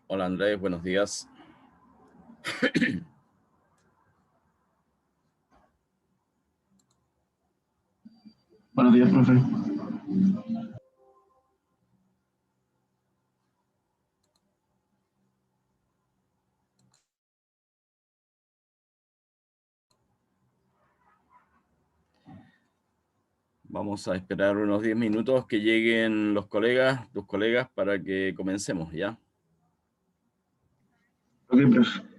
Hola Andrés, buenos días. Buenos días, profe. Vamos a esperar unos 10 minutos que lleguen los colegas, tus colegas, para que comencemos, ¿ya? Ok, profe.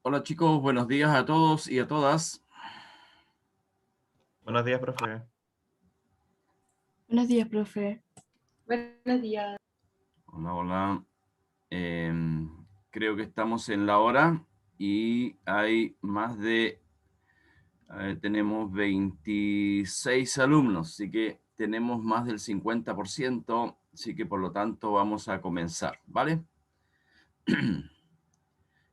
Hola chicos, buenos días a todos y a todas. Buenos días, profe. Buenos días, profe. Buenos días. Hola, hola. Creo que estamos en la hora y hay más de, tenemos 26 alumnos, así que tenemos más del 50%, así que por lo tanto vamos a comenzar, ¿vale?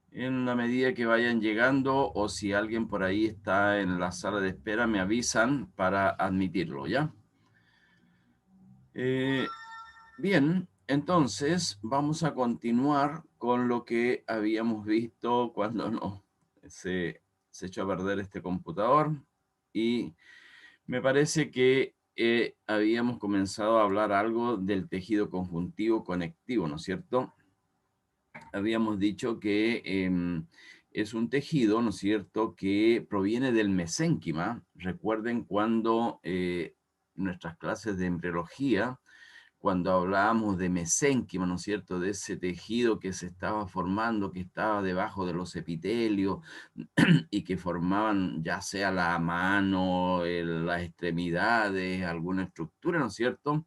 En la medida que vayan llegando o si alguien por ahí está en la sala de espera, me avisan para admitirlo, ¿ya? Bien, entonces vamos a continuar con lo que habíamos visto cuando se echó a perder este computador. Y me parece que habíamos comenzado a hablar algo del tejido conjuntivo conectivo, ¿no es cierto? Habíamos dicho que es un tejido, ¿no es cierto?, que proviene del mesénquima. Recuerden cuando nuestras clases de embriología, cuando hablábamos de mesénquima, ¿no es cierto?, de ese tejido que se estaba formando, que estaba debajo de los epitelios y que formaban ya sea la mano, las extremidades, alguna estructura, ¿no es cierto?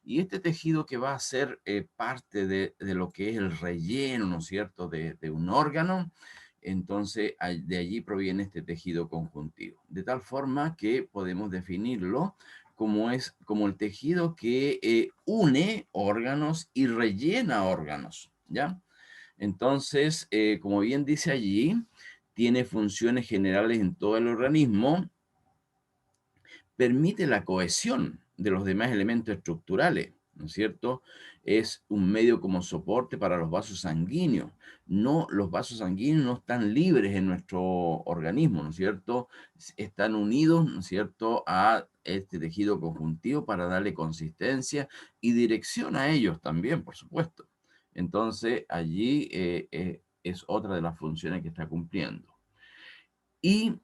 Y este tejido que va a ser parte de lo que es el relleno, ¿no es cierto?, de un órgano, entonces de allí proviene este tejido conjuntivo. De tal forma que podemos definirlo como el tejido que une órganos y rellena órganos, ¿ya? Entonces, como bien dice allí, tiene funciones generales en todo el organismo, permite la cohesión de los demás elementos estructurales, ¿no es cierto? Es un medio como soporte para los vasos sanguíneos. No, los vasos sanguíneos no están libres en nuestro organismo, ¿no es cierto? Están unidos, ¿no es cierto?, a este tejido conjuntivo para darle consistencia y dirección a ellos también, por supuesto. Entonces, allí es otra de las funciones que está cumpliendo. Y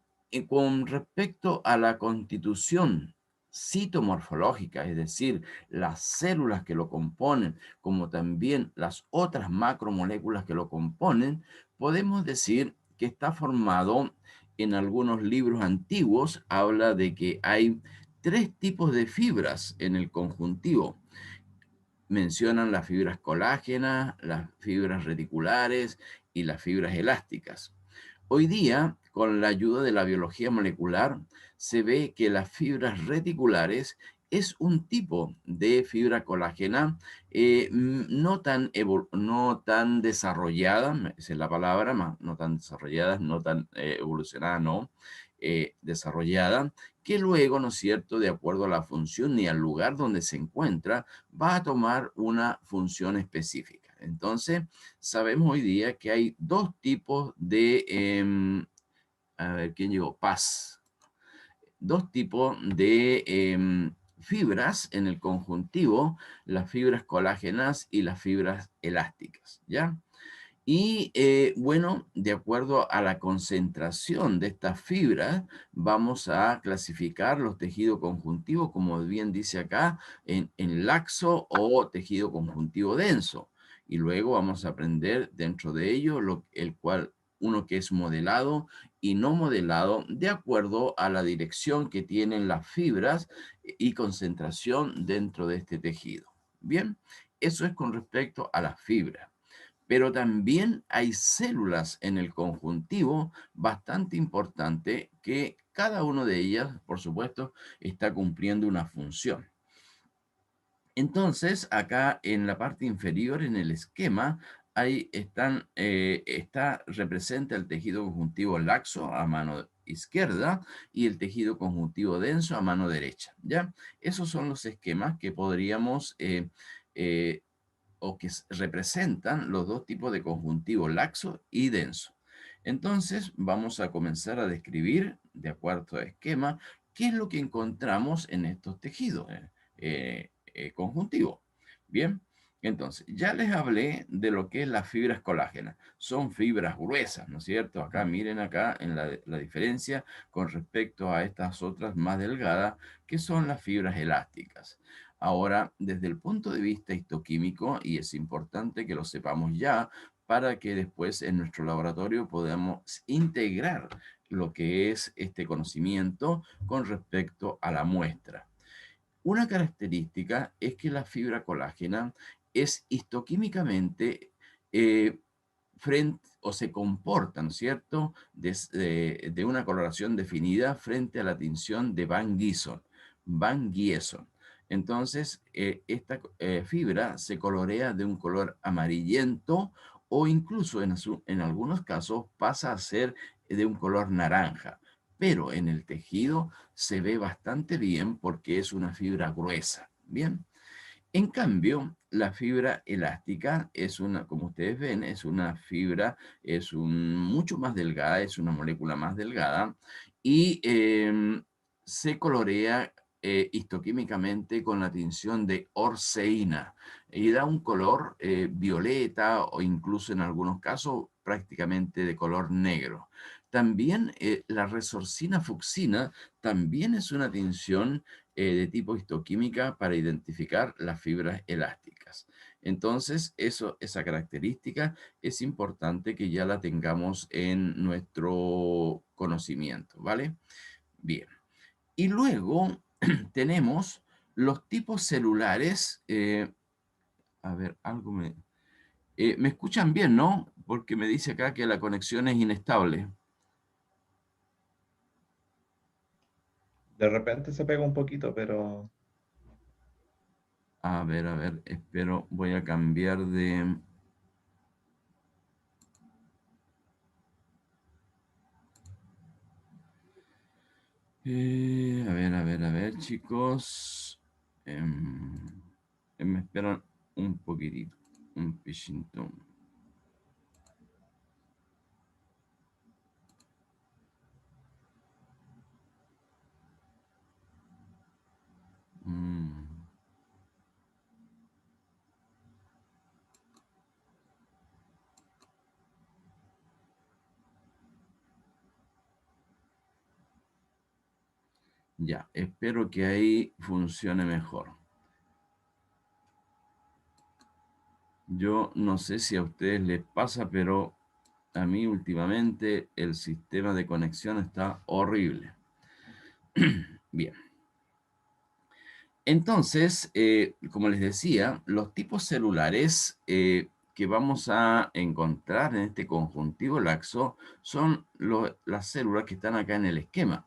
con respecto a la constitución citomorfológica, es decir, las células que lo componen, como también las otras macromoléculas que lo componen, podemos decir que está formado en algunos libros antiguos, habla de que hay 3 tipos de fibras en el conjuntivo. Mencionan las fibras colágenas, las fibras reticulares y las fibras elásticas. Hoy día, con la ayuda de la biología molecular, se ve que las fibras reticulares es un tipo de fibra colágena no tan desarrollada, esa es la palabra, no tan desarrollada, no tan evolucionada, no, desarrollada, que luego, ¿no es cierto?, de acuerdo a la función y al lugar donde se encuentra, va a tomar una función específica. Entonces, sabemos hoy día que hay 2 tipos a ver, ¿quién llegó? Paz. 2 tipos de fibras en el conjuntivo, las fibras colágenas y las fibras elásticas, ¿ya? Y bueno, de acuerdo a la concentración de estas fibras, vamos a clasificar los tejidos conjuntivos, como bien dice acá, en laxo o tejido conjuntivo denso. Y luego vamos a aprender dentro de ello uno que es modelado y no modelado, de acuerdo a la dirección que tienen las fibras y concentración dentro de este tejido. Bien, eso es con respecto a las fibras. Pero también hay células en el conjuntivo bastante importante que cada una de ellas, por supuesto, está cumpliendo una función. Entonces, acá en la parte inferior, en el esquema, representa el tejido conjuntivo laxo a mano izquierda y el tejido conjuntivo denso a mano derecha, ¿ya? Esos son los esquemas que podríamos eh, o que representan los 2 tipos de conjuntivo, laxo y denso. Entonces, vamos a comenzar a describir, de acuerdo al esquema, qué es lo que encontramos en estos tejidos conjuntivos. Bien, entonces, ya les hablé de lo que es las fibras colágenas. Son fibras gruesas, ¿no es cierto? Acá, miren acá en la diferencia con respecto a estas otras más delgadas, que son las fibras elásticas. Ahora, desde el punto de vista histoquímico, y es importante que lo sepamos ya, para que después en nuestro laboratorio podamos integrar lo que es este conocimiento con respecto a la muestra. Una característica es que la fibra colágena es histoquímicamente o se comporta, ¿no es cierto?, de una coloración definida frente a la tinción de Van Gieson. Van Gieson. Entonces, esta fibra se colorea de un color amarillento o incluso en algunos casos pasa a ser de un color naranja, pero en el tejido se ve bastante bien porque es una fibra gruesa. Bien. En cambio, la fibra elástica es una, como ustedes ven, es una fibra, mucho más delgada, es una molécula más delgada y se colorea histoquímicamente con la tinción de orceína y da un color violeta o incluso en algunos casos prácticamente de color negro. También la resorcina fucsina también es una tinción de tipo histoquímica para identificar las fibras elásticas. Entonces, esa característica es importante que ya la tengamos en nuestro conocimiento, ¿vale? Bien. Y luego tenemos los tipos celulares. A ver, me escuchan bien, ¿no? Porque me dice acá que la conexión es inestable. De repente se pega un poquito, pero A ver, espero, voy a cambiar de... a ver, chicos. Me esperan un poquitito, un pichito. Mm, ya, espero que ahí funcione mejor. Yo no sé si a ustedes les pasa, pero a mí últimamente el sistema de conexión está horrible. Bien. Entonces, como les decía, los tipos celulares que vamos a encontrar en este conjuntivo laxo son las células que están acá en el esquema.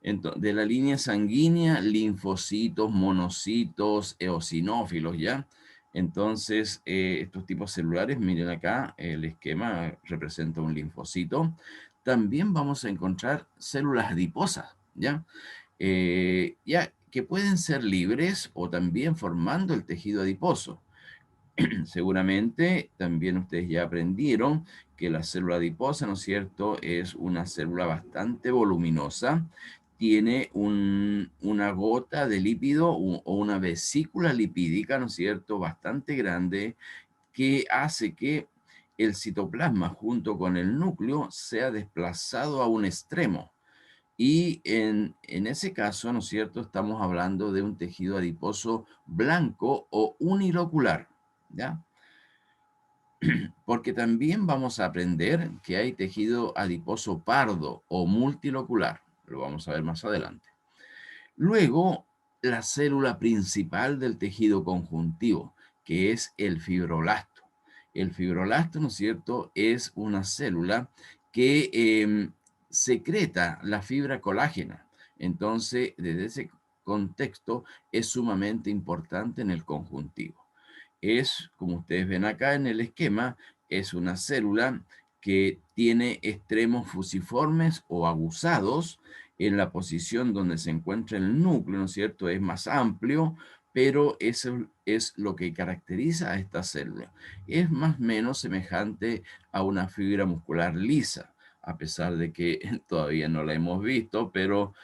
De la línea sanguínea, linfocitos, monocitos, eosinófilos, ¿ya? Entonces, estos tipos celulares, miren acá, el esquema representa un linfocito. También vamos a encontrar células adiposas, ¿ya? Ya que pueden ser libres o también formando el tejido adiposo. Seguramente también ustedes ya aprendieron que la célula adiposa, ¿no es cierto?, es una célula bastante voluminosa, tiene una gota de lípido o una vesícula lipídica, ¿no es cierto?, bastante grande, que hace que el citoplasma junto con el núcleo sea desplazado a un extremo. Y en ese caso, ¿no es cierto?, estamos hablando de un tejido adiposo blanco o unilocular, ¿ya? Porque también vamos a aprender que hay tejido adiposo pardo o multilocular. Lo vamos a ver más adelante. Luego, la célula principal del tejido conjuntivo, que es el fibroblasto. El fibroblasto, ¿no es cierto?, es una célula que secreta la fibra colágena. Entonces, desde ese contexto, es sumamente importante en el conjuntivo. Es, como ustedes ven acá en el esquema, es una célula que tiene extremos fusiformes o aguzados en la posición donde se encuentra el núcleo, ¿no es cierto? Es más amplio, pero eso es lo que caracteriza a esta célula. Es más o menos semejante a una fibra muscular lisa, a pesar de que todavía no la hemos visto, pero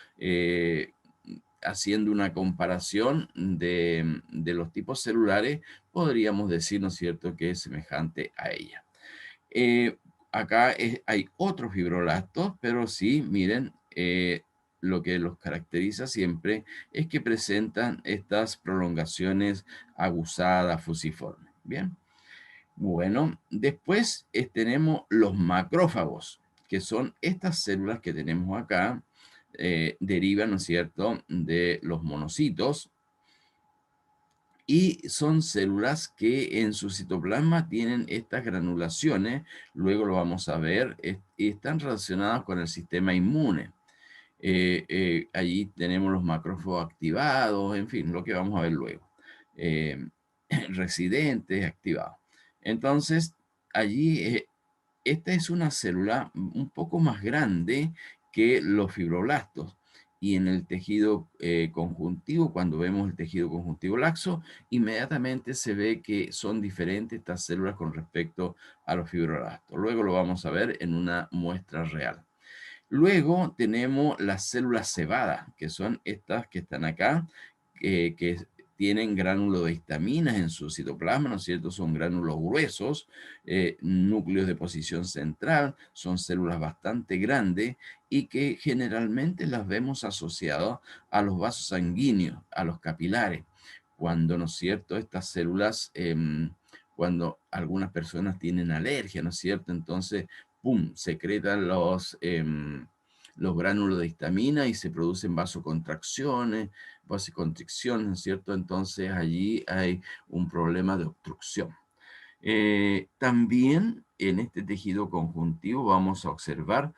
haciendo una comparación de los tipos celulares, podríamos decir, ¿no es cierto?, que es semejante a ella. Eh, Acá hay otros fibroblastos, pero sí, miren, lo que los caracteriza siempre es que presentan estas prolongaciones aguzadas, fusiformes. Bien. Bueno, después tenemos los macrófagos, que son estas células que tenemos acá, derivan, ¿no es cierto?, de los monocitos, y son células que en su citoplasma tienen estas granulaciones, luego lo vamos a ver, y están relacionadas con el sistema inmune. Allí tenemos los macrófagos activados, en fin, lo que vamos a ver luego. Eh, Residentes activados. Entonces, allí esta es una célula un poco más grande que los fibroblastos Y en el tejido conjuntivo, cuando vemos el tejido conjuntivo laxo, inmediatamente se ve que son diferentes estas células con respecto a los fibroblastos. Luego lo vamos a ver en una muestra real. Luego tenemos las células cebadas, que son estas que están acá, que tienen gránulos de histaminas en su citoplasma, ¿no es cierto? Son gránulos gruesos, núcleos de posición central, son células bastante grandes y que generalmente las vemos asociadas a los vasos sanguíneos, a los capilares, cuando, ¿no es cierto?, estas células, cuando algunas personas tienen alergia, ¿no es cierto?, entonces ¡pum!, secretan los gránulos de histamina y se producen vasoconstricciones, ¿no es cierto? Entonces allí hay un problema de obstrucción. También en este tejido conjuntivo vamos a observar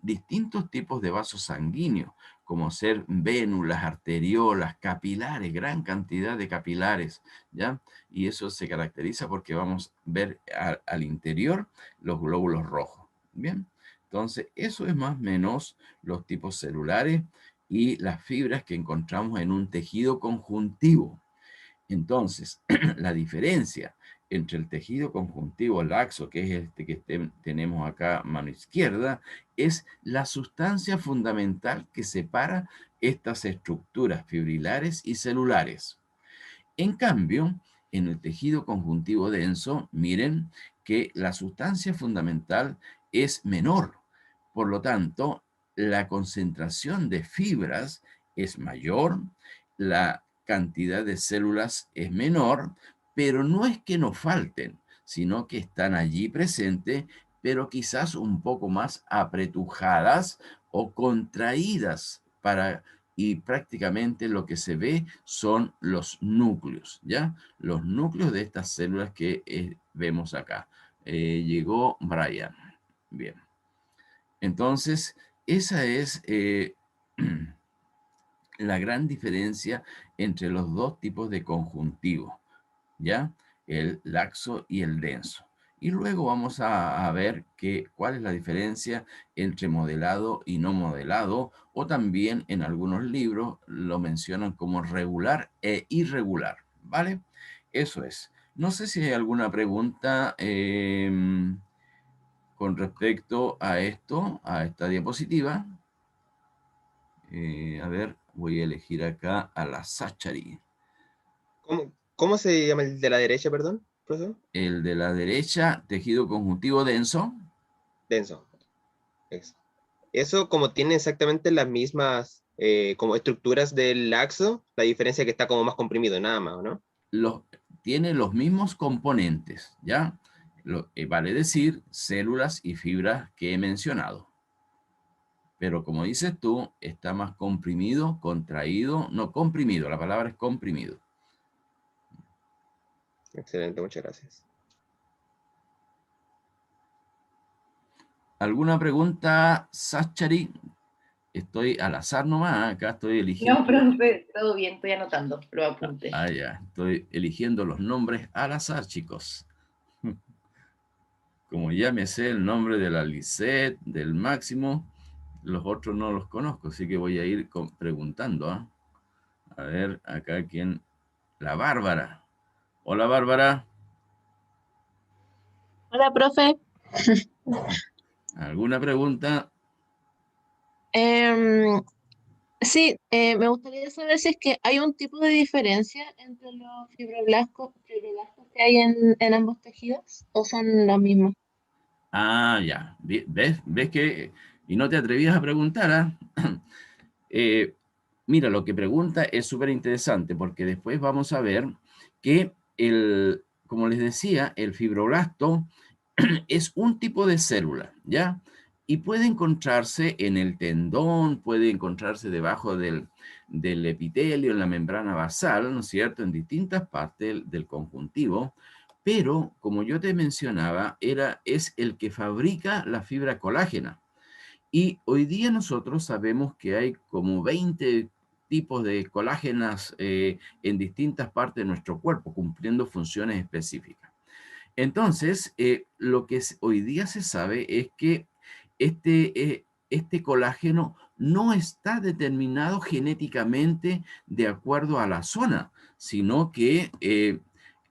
distintos tipos de vasos sanguíneos, como ser vénulas, arteriolas, capilares, gran cantidad de capilares, ¿ya? Y eso se caracteriza porque vamos a ver al interior los glóbulos rojos, ¿bien? Entonces, eso es más o menos los tipos celulares y las fibras que encontramos en un tejido conjuntivo. Entonces, la diferencia entre el tejido conjuntivo laxo, que es este que tenemos acá a mano izquierda, es la sustancia fundamental que separa estas estructuras fibrilares y celulares. En cambio, en el tejido conjuntivo denso, miren que la sustancia fundamental es menor. Por lo tanto, la concentración de fibras es mayor, la cantidad de células es menor, pero no es que nos falten, sino que están allí presentes, pero quizás un poco más apretujadas o contraídas y prácticamente lo que se ve son los núcleos, ¿ya? Los núcleos de estas células que vemos acá. Llegó Brian. Bien. Entonces, esa es la gran diferencia entre los dos tipos de conjuntivo, ¿ya? El laxo y el denso. Y luego vamos a ver cuál es la diferencia entre modelado y no modelado, o también en algunos libros lo mencionan como regular e irregular, ¿vale? Eso es. No sé si hay alguna pregunta con respecto a esto, a esta diapositiva. A ver, voy a elegir acá a la Zachary. ¿Cómo se llama el de la derecha, perdón, profesor? El de la derecha, tejido conjuntivo denso. Denso. Eso como tiene exactamente las mismas como estructuras del laxo, la diferencia es que está como más comprimido, nada más, ¿no? Tiene los mismos componentes, ¿ya? Vale decir, células y fibras que he mencionado. Pero como dices tú, está más comprimido, contraído, no comprimido, la palabra es comprimido. Excelente, muchas gracias. ¿Alguna pregunta, Zachary? Estoy al azar nomás, acá estoy eligiendo. No, profe, todo bien, estoy anotando, lo apunté. Ya, estoy eligiendo los nombres al azar, chicos. Como ya me sé el nombre de la Lisette, del Máximo, los otros no los conozco, así que voy a ir preguntando. A ver, acá quién. La Bárbara. Hola, Bárbara. Hola, profe. ¿Alguna pregunta? Sí, me gustaría saber si es que hay un tipo de diferencia entre los fibroblastos que hay en ambos tejidos o son los mismos. Ya. ¿Ves que? Y no te atrevías a preguntar, ¿ah? Mira, lo que pregunta es súper interesante porque después vamos a ver que, como les decía, el fibroblasto es un tipo de célula, ¿ya? Y puede encontrarse en el tendón, puede encontrarse debajo del epitelio, en la membrana basal, ¿no es cierto?, en distintas partes del conjuntivo, pero, como yo te mencionaba, es el que fabrica la fibra colágena. Y hoy día nosotros sabemos que hay como 20 tipos de colágenas en distintas partes de nuestro cuerpo, cumpliendo funciones específicas. Entonces, lo que hoy día se sabe es que este colágeno no está determinado genéticamente de acuerdo a la zona, sino que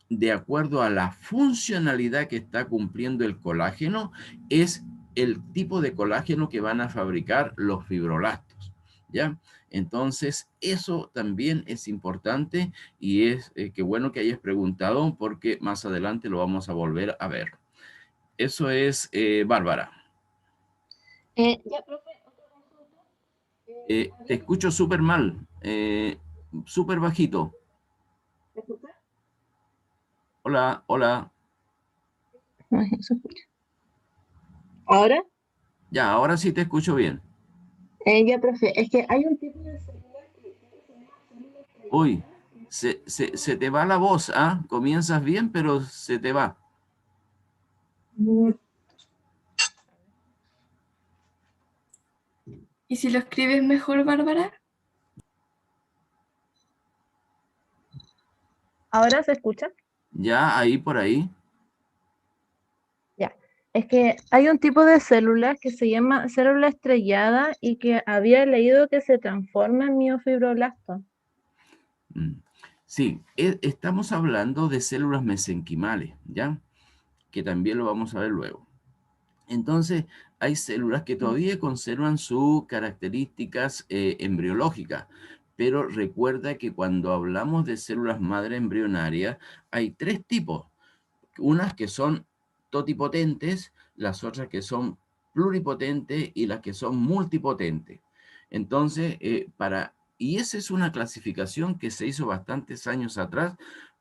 de acuerdo a la funcionalidad que está cumpliendo el colágeno, es el tipo de colágeno que van a fabricar los fibroblastos, ¿ya? Entonces, eso también es importante y es qué bueno que hayas preguntado porque más adelante lo vamos a volver a ver. Eso es, Bárbara. Ya, profe, otra consulta. Te escucho súper mal, súper bajito. ¿Me escucha? Hola, hola. Ay, no se escucha. ¿Ahora? Ya, ahora sí te escucho bien. Ya, profe, es que hay un tipo de célula que se llama célula Uy, estrelladas. se te va la voz, ¿ah? Comienzas bien, pero se te va. ¿Y si lo escribes mejor, Bárbara? ¿Ahora se escucha? Ya, ahí por ahí. Ya. Es que hay un tipo de célula que se llama célula estrellada y que había leído que se transforma en miofibroblasto. Mm. Sí, estamos hablando de células mesenquimales, ¿ya? Que también lo vamos a ver luego. Entonces, hay células que todavía conservan sus características embriológicas, pero recuerda que cuando hablamos de células madre embrionarias, hay tres tipos. Unas que son totipotentes, las otras que son pluripotentes y las que son multipotentes. Entonces, y esa es una clasificación que se hizo bastantes años atrás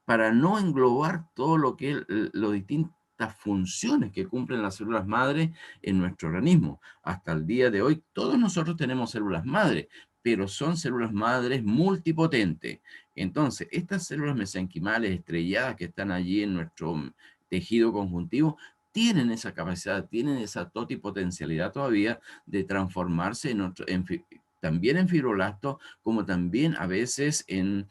para no englobar todo lo que lo distintas funciones que cumplen las células madre en nuestro organismo. Hasta el día de hoy, todos nosotros tenemos células madre, pero son células madres multipotentes. Entonces, estas células mesenquimales estrelladas que están allí en nuestro tejido conjuntivo tienen esa capacidad, tienen esa totipotencialidad todavía de transformarse también en fibroblastos, como también a veces en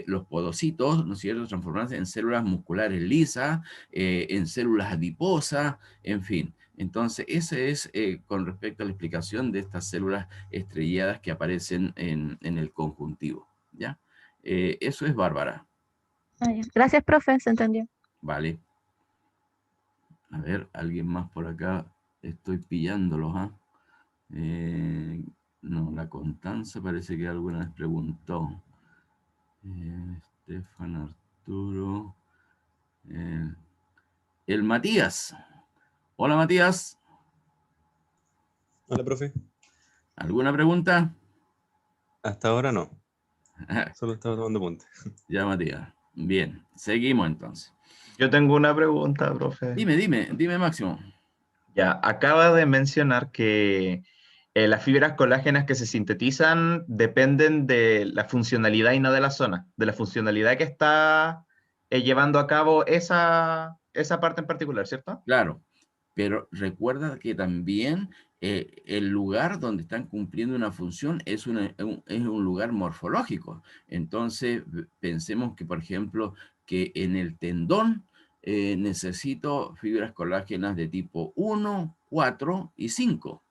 los podocitos, ¿no es cierto?, transformarse en células musculares lisas, en células adiposas, en fin. Entonces, ese es con respecto a la explicación de estas células estrelladas que aparecen en el conjuntivo, ¿ya? Eso es Bárbara, Ah, ya. Gracias, profe, se entendió. ¿vale? A ver, alguien más por acá. Estoy pillándolos, ¿ah? No, la Constanza parece que alguna vez preguntó. Estefan, Arturo. El Matías. Hola, Matías. Hola, profe. ¿Alguna pregunta? Hasta ahora no. Solo estaba tomando apunte. Ya, Matías. Bien, seguimos entonces. Yo tengo una pregunta, profe. Dime, Máximo. Ya, acaba de mencionar que las fibras colágenas que se sintetizan dependen de la funcionalidad y no de la zona, de la funcionalidad que está llevando a cabo esa parte en particular, ¿cierto? Claro, pero recuerda que también el lugar donde están cumpliendo una función es un lugar morfológico. Entonces, pensemos que, por ejemplo, que en el tendón necesito fibras colágenas de tipo 1, 4 y 5.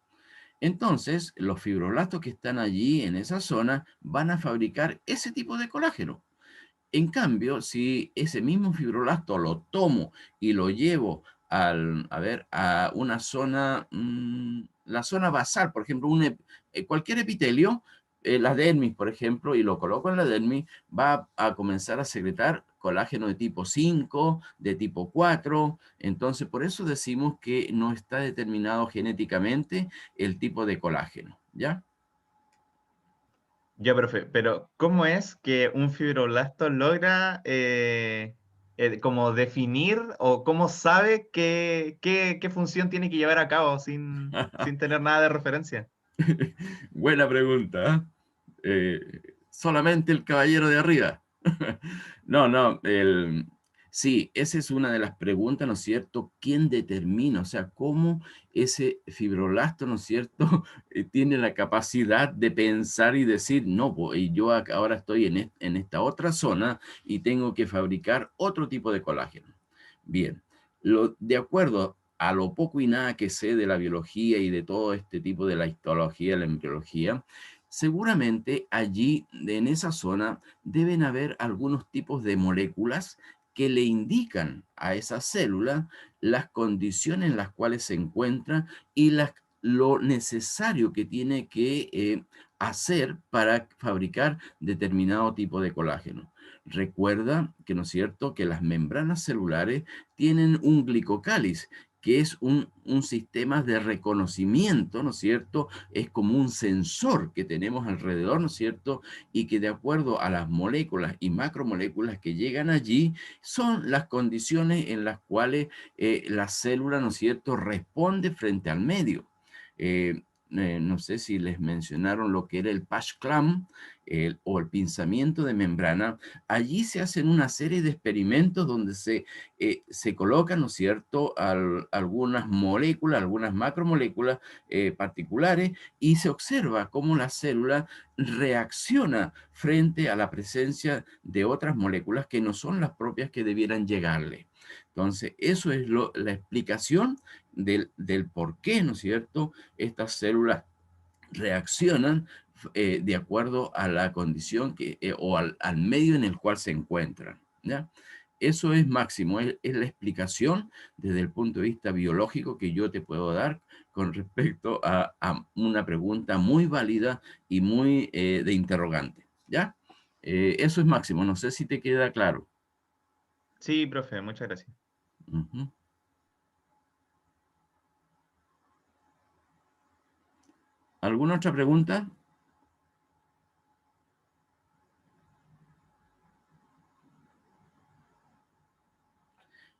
Entonces, los fibroblastos que están allí en esa zona van a fabricar ese tipo de colágeno. En cambio, si ese mismo fibroblasto lo tomo y lo llevo a una zona, la zona basal, por ejemplo, cualquier epitelio, la dermis, por ejemplo, y lo coloco en la dermis, va a comenzar a secretar colágeno de tipo 5, de tipo 4. Entonces, por eso decimos que no está determinado genéticamente el tipo de colágeno, ¿ya? Ya, profe, pero ¿cómo es que un fibroblasto logra como definir o cómo sabe qué función tiene que llevar a cabo sin tener nada de referencia? Buena pregunta. Solamente el caballero de arriba. No, sí, esa es una de las preguntas, ¿no es cierto? ¿Quién determina? O sea, ¿cómo ese fibroblasto, ¿no es cierto?, tiene la capacidad de pensar y decir, no, y yo ahora estoy en esta otra zona y tengo que fabricar otro tipo de colágeno. Bien, de acuerdo a lo poco y nada que sé de la biología y de todo este tipo de la histología, la embriología, seguramente allí, en esa zona, deben haber algunos tipos de moléculas que le indican a esa célula las condiciones en las cuales se encuentra y lo necesario que tiene que hacer para fabricar determinado tipo de colágeno. Recuerda que, ¿no es cierto?, que las membranas celulares tienen un glicocáliz, que es un sistema de reconocimiento, ¿no es cierto? Es como un sensor que tenemos alrededor, ¿no es cierto? Y que de acuerdo a las moléculas y macromoléculas que llegan allí, son las condiciones en las cuales la célula, ¿no es cierto?, responde frente al medio. No sé si les mencionaron lo que era el patch clamp o el pinzamiento de membrana. Allí se hacen una serie de experimentos donde se colocan, ¿no es cierto?, algunas moléculas, algunas macromoléculas particulares, y se observa cómo la célula reacciona frente a la presencia de otras moléculas que no son las propias que debieran llegarle. Entonces, eso es la explicación del por qué, ¿no es cierto?, estas células reaccionan de acuerdo a la condición o al medio en el cual se encuentran, ¿ya? Eso es máximo, es la explicación desde el punto de vista biológico que yo te puedo dar con respecto a una pregunta muy válida y muy de interrogante, ¿ya? Eso es máximo, no sé si te queda claro. Sí, profe, muchas gracias. Ujú. ¿Alguna otra pregunta?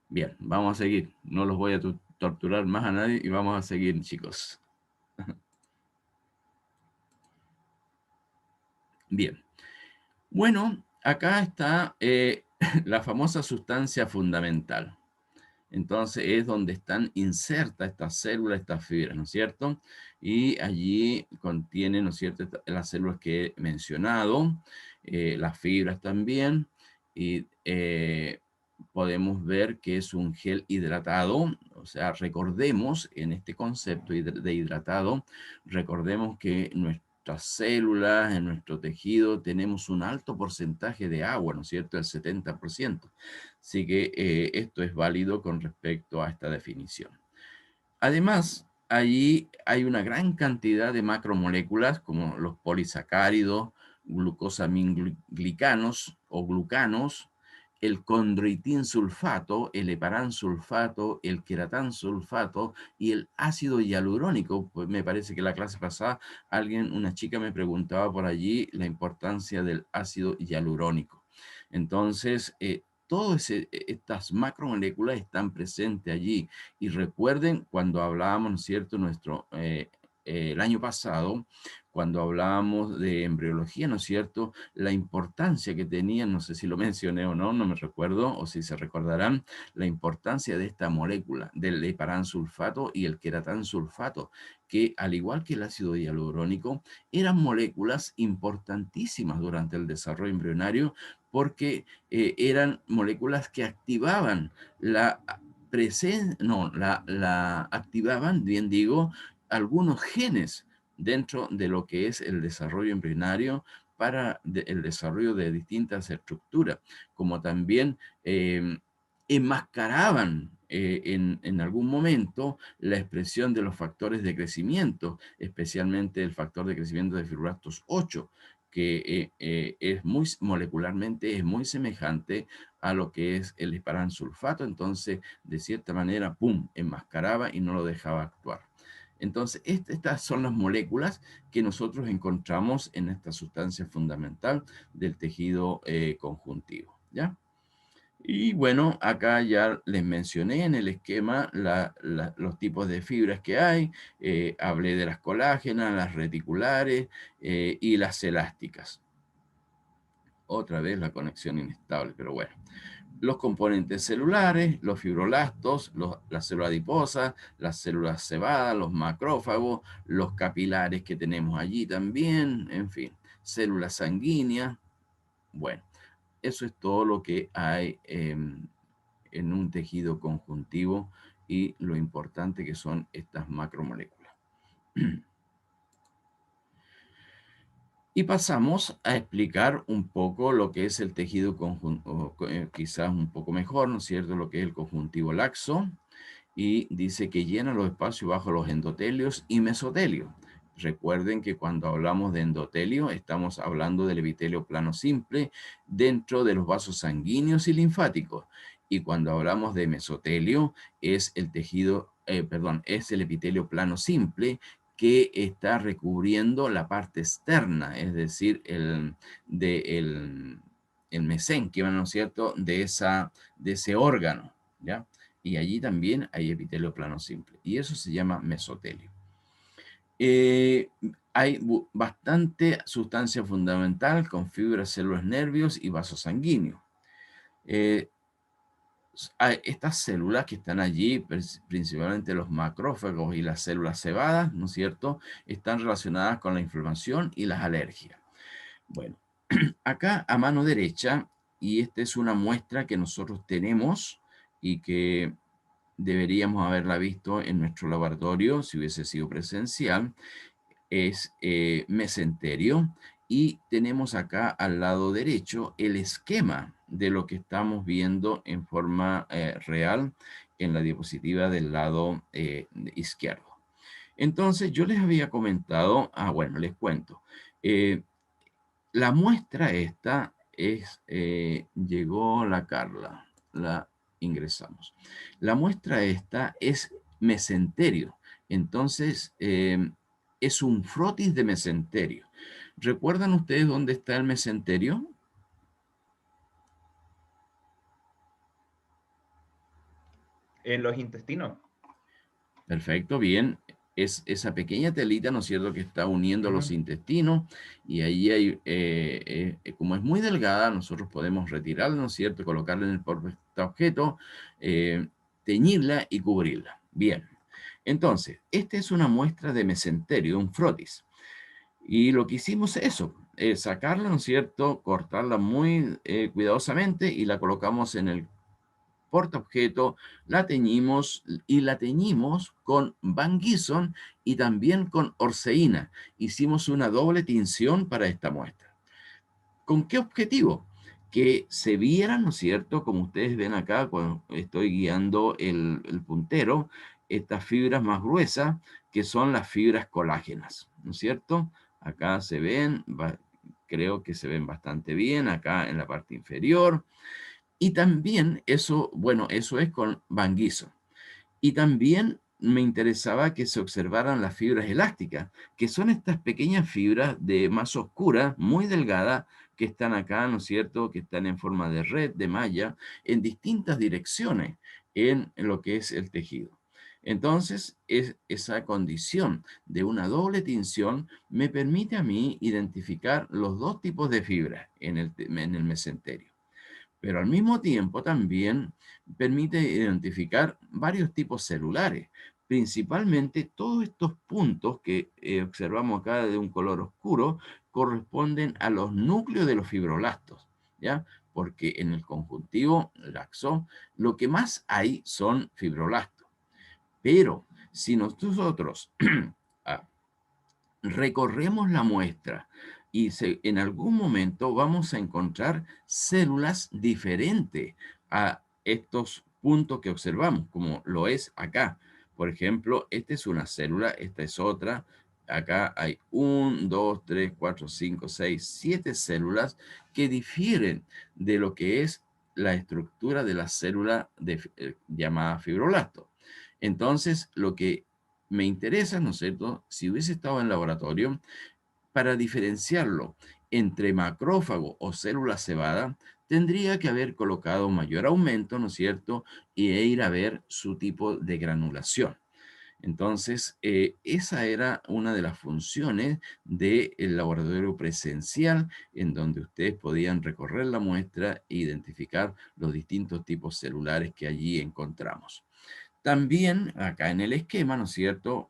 Bien, vamos a seguir. No los voy a torturar más a nadie y vamos a seguir, chicos. Bien. Bueno, acá está la famosa sustancia fundamental. Entonces es donde están insertas estas células, estas fibras, ¿no es cierto? Y allí contiene, ¿no es cierto?, las células que he mencionado, las fibras también, y podemos ver que es un gel hidratado. O sea, recordemos en este concepto de hidratado, recordemos que nuestras células, en nuestro tejido, tenemos un alto porcentaje de agua, ¿no es cierto?, el 70%. Así que esto es válido con respecto a esta definición. Además, allí hay una gran cantidad de macromoléculas como los polisacáridos, glucosaminoglicanos o glucanos, el condroitin sulfato, el heparan sulfato, el queratan sulfato y el ácido hialurónico. Pues me parece que la clase pasada una chica me preguntaba por allí la importancia del ácido hialurónico. Entonces, todas estas macromoléculas están presentes allí. Y recuerden cuando hablábamos, ¿no es cierto?, el año pasado, cuando hablábamos de embriología, ¿no es cierto?, la importancia que tenían, no sé si lo mencioné o no, no me recuerdo, o si se recordarán, la importancia de esta molécula, del heparan sulfato y el queratan sulfato, que al igual que el ácido hialurónico, eran moléculas importantísimas durante el desarrollo embrionario, porque eran moléculas que activaban activaban, bien digo, algunos genes dentro de lo que es el desarrollo embrionario para el desarrollo de distintas estructuras, como también enmascaraban en algún momento la expresión de los factores de crecimiento, especialmente el factor de crecimiento de fibroblastos 8, que molecularmente es muy semejante a lo que es el heparan sulfato. Entonces, de cierta manera, ¡pum!, enmascaraba y no lo dejaba actuar. Entonces, estas son las moléculas que nosotros encontramos en esta sustancia fundamental del tejido conjuntivo, ¿ya? Y bueno, acá ya les mencioné en el esquema los tipos de fibras que hay. Hablé de las colágenas, las reticulares y las elásticas. Otra vez la conexión inestable, pero bueno. Los componentes celulares, los fibroblastos, las células adiposas, las células cebadas, los macrófagos, los capilares que tenemos allí también, en fin, células sanguíneas. Bueno, eso es todo lo que hay en un tejido conjuntivo y lo importante que son estas macromoléculas. Y pasamos a explicar un poco lo que es el tejido conjuntivo, quizás un poco mejor, ¿no es cierto?, lo que es el conjuntivo laxo, y dice que llena los espacios bajo los endotelios y mesotelios. Recuerden que cuando hablamos de endotelio estamos hablando del epitelio plano simple dentro de los vasos sanguíneos y linfáticos. Y cuando hablamos de mesotelio es el tejido, es el epitelio plano simple que está recubriendo la parte externa, es decir, el mesénquima, ¿no es cierto?, de ese órgano, ¿ya? Y allí también hay epitelio plano simple. Y eso se llama mesotelio. Hay bastante sustancia fundamental con fibras, células, nervios y vasos sanguíneos. Estas células que están allí, principalmente los macrófagos y las células cebadas, ¿no es cierto?, están relacionadas con la inflamación y las alergias. Bueno, acá a mano derecha, y esta es una muestra que nosotros tenemos y que deberíamos haberla visto en nuestro laboratorio si hubiese sido presencial, es mesenterio, y tenemos acá al lado derecho el esquema de lo que estamos viendo en forma real en la diapositiva del lado izquierdo. Entonces yo les había comentado, bueno, les cuento, la muestra esta es, llegó la Carla, la ingresamos. La muestra esta es mesenterio, entonces es un frotis de mesenterio. ¿Recuerdan ustedes dónde está el mesenterio? En los intestinos. Perfecto, bien. Es esa pequeña telita, ¿no es cierto?, que está uniendo los intestinos, y ahí hay, como es muy delgada, nosotros podemos retirarla, ¿no es cierto?, colocarla en el portaobjeto, teñirla y cubrirla. Bien. Entonces, esta es una muestra de mesenterio, un frotis. Y lo que hicimos es eso, sacarla, ¿no es cierto?, cortarla muy cuidadosamente y la colocamos en el portaobjeto, la teñimos y la teñimos con Van Gieson y también con orceína. Hicimos una doble tinción para esta muestra. ¿Con qué objetivo? Que se vieran, ¿no es cierto?, como ustedes ven acá cuando estoy guiando el puntero, estas fibras más gruesas, que son las fibras colágenas, ¿no es cierto? Acá se ven, creo que se ven bastante bien, acá en la parte inferior. Y también eso, bueno, eso es con Van Gieson. Y también me interesaba que se observaran las fibras elásticas, que son estas pequeñas fibras de masa oscura, muy delgadas, que están acá, ¿no es cierto?, que están en forma de red, de malla, en distintas direcciones en lo que es el tejido. Entonces, esa condición de una doble tinción me permite a mí identificar los dos tipos de fibras en el mesenterio. Pero al mismo tiempo también permite identificar varios tipos celulares, principalmente todos estos puntos que observamos acá de un color oscuro corresponden a los núcleos de los fibroblastos, ¿ya? Porque en el conjuntivo laxo lo que más hay son fibroblastos. Pero si nosotros recorremos la muestra y en algún momento vamos a encontrar células diferentes a estos puntos que observamos, como lo es acá. Por ejemplo, esta es una célula, esta es otra. Acá hay 1, 2, 3, 4, 5, 6, 7 células que difieren de lo que es la estructura de la célula llamada fibroblasto. Entonces, lo que me interesa, ¿no es cierto?, si hubiese estado en laboratorio, para diferenciarlo entre macrófago o célula cebada, tendría que haber colocado mayor aumento, ¿no es cierto?, e ir a ver su tipo de granulación. Entonces, esa era una de las funciones del laboratorio presencial, en donde ustedes podían recorrer la muestra e identificar los distintos tipos celulares que allí encontramos. También acá en el esquema, ¿no es cierto?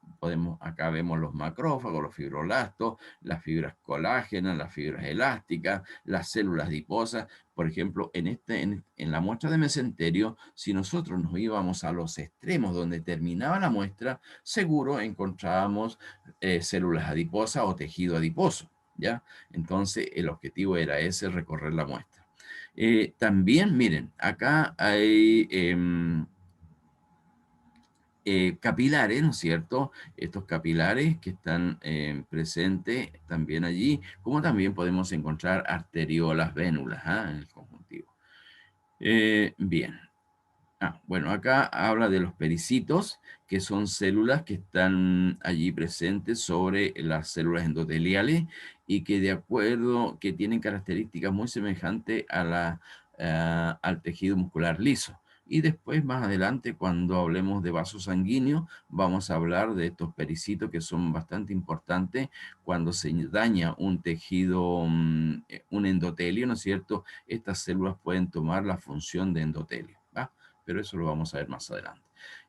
Acá vemos los macrófagos, los fibroblastos, las fibras colágenas, las fibras elásticas, las células adiposas. Por ejemplo, en la muestra de mesenterio, si nosotros nos íbamos a los extremos donde terminaba la muestra, seguro encontrábamos células adiposas o tejido adiposo, ¿ya? Entonces, el objetivo era ese, recorrer la muestra. También, miren, acá hay capilares, ¿no es cierto? Estos capilares que están presentes también allí, como también podemos encontrar arteriolas, vénulas, en el conjuntivo. Bien. Bueno, acá habla de los pericitos, que son células que están allí presentes sobre las células endoteliales y que que tienen características muy semejantes al tejido muscular liso. Y después, más adelante, cuando hablemos de vasos sanguíneos, vamos a hablar de estos pericitos que son bastante importantes cuando se daña un tejido, un endotelio, ¿no es cierto? Estas células pueden tomar la función de endotelio, ¿va? Pero eso lo vamos a ver más adelante.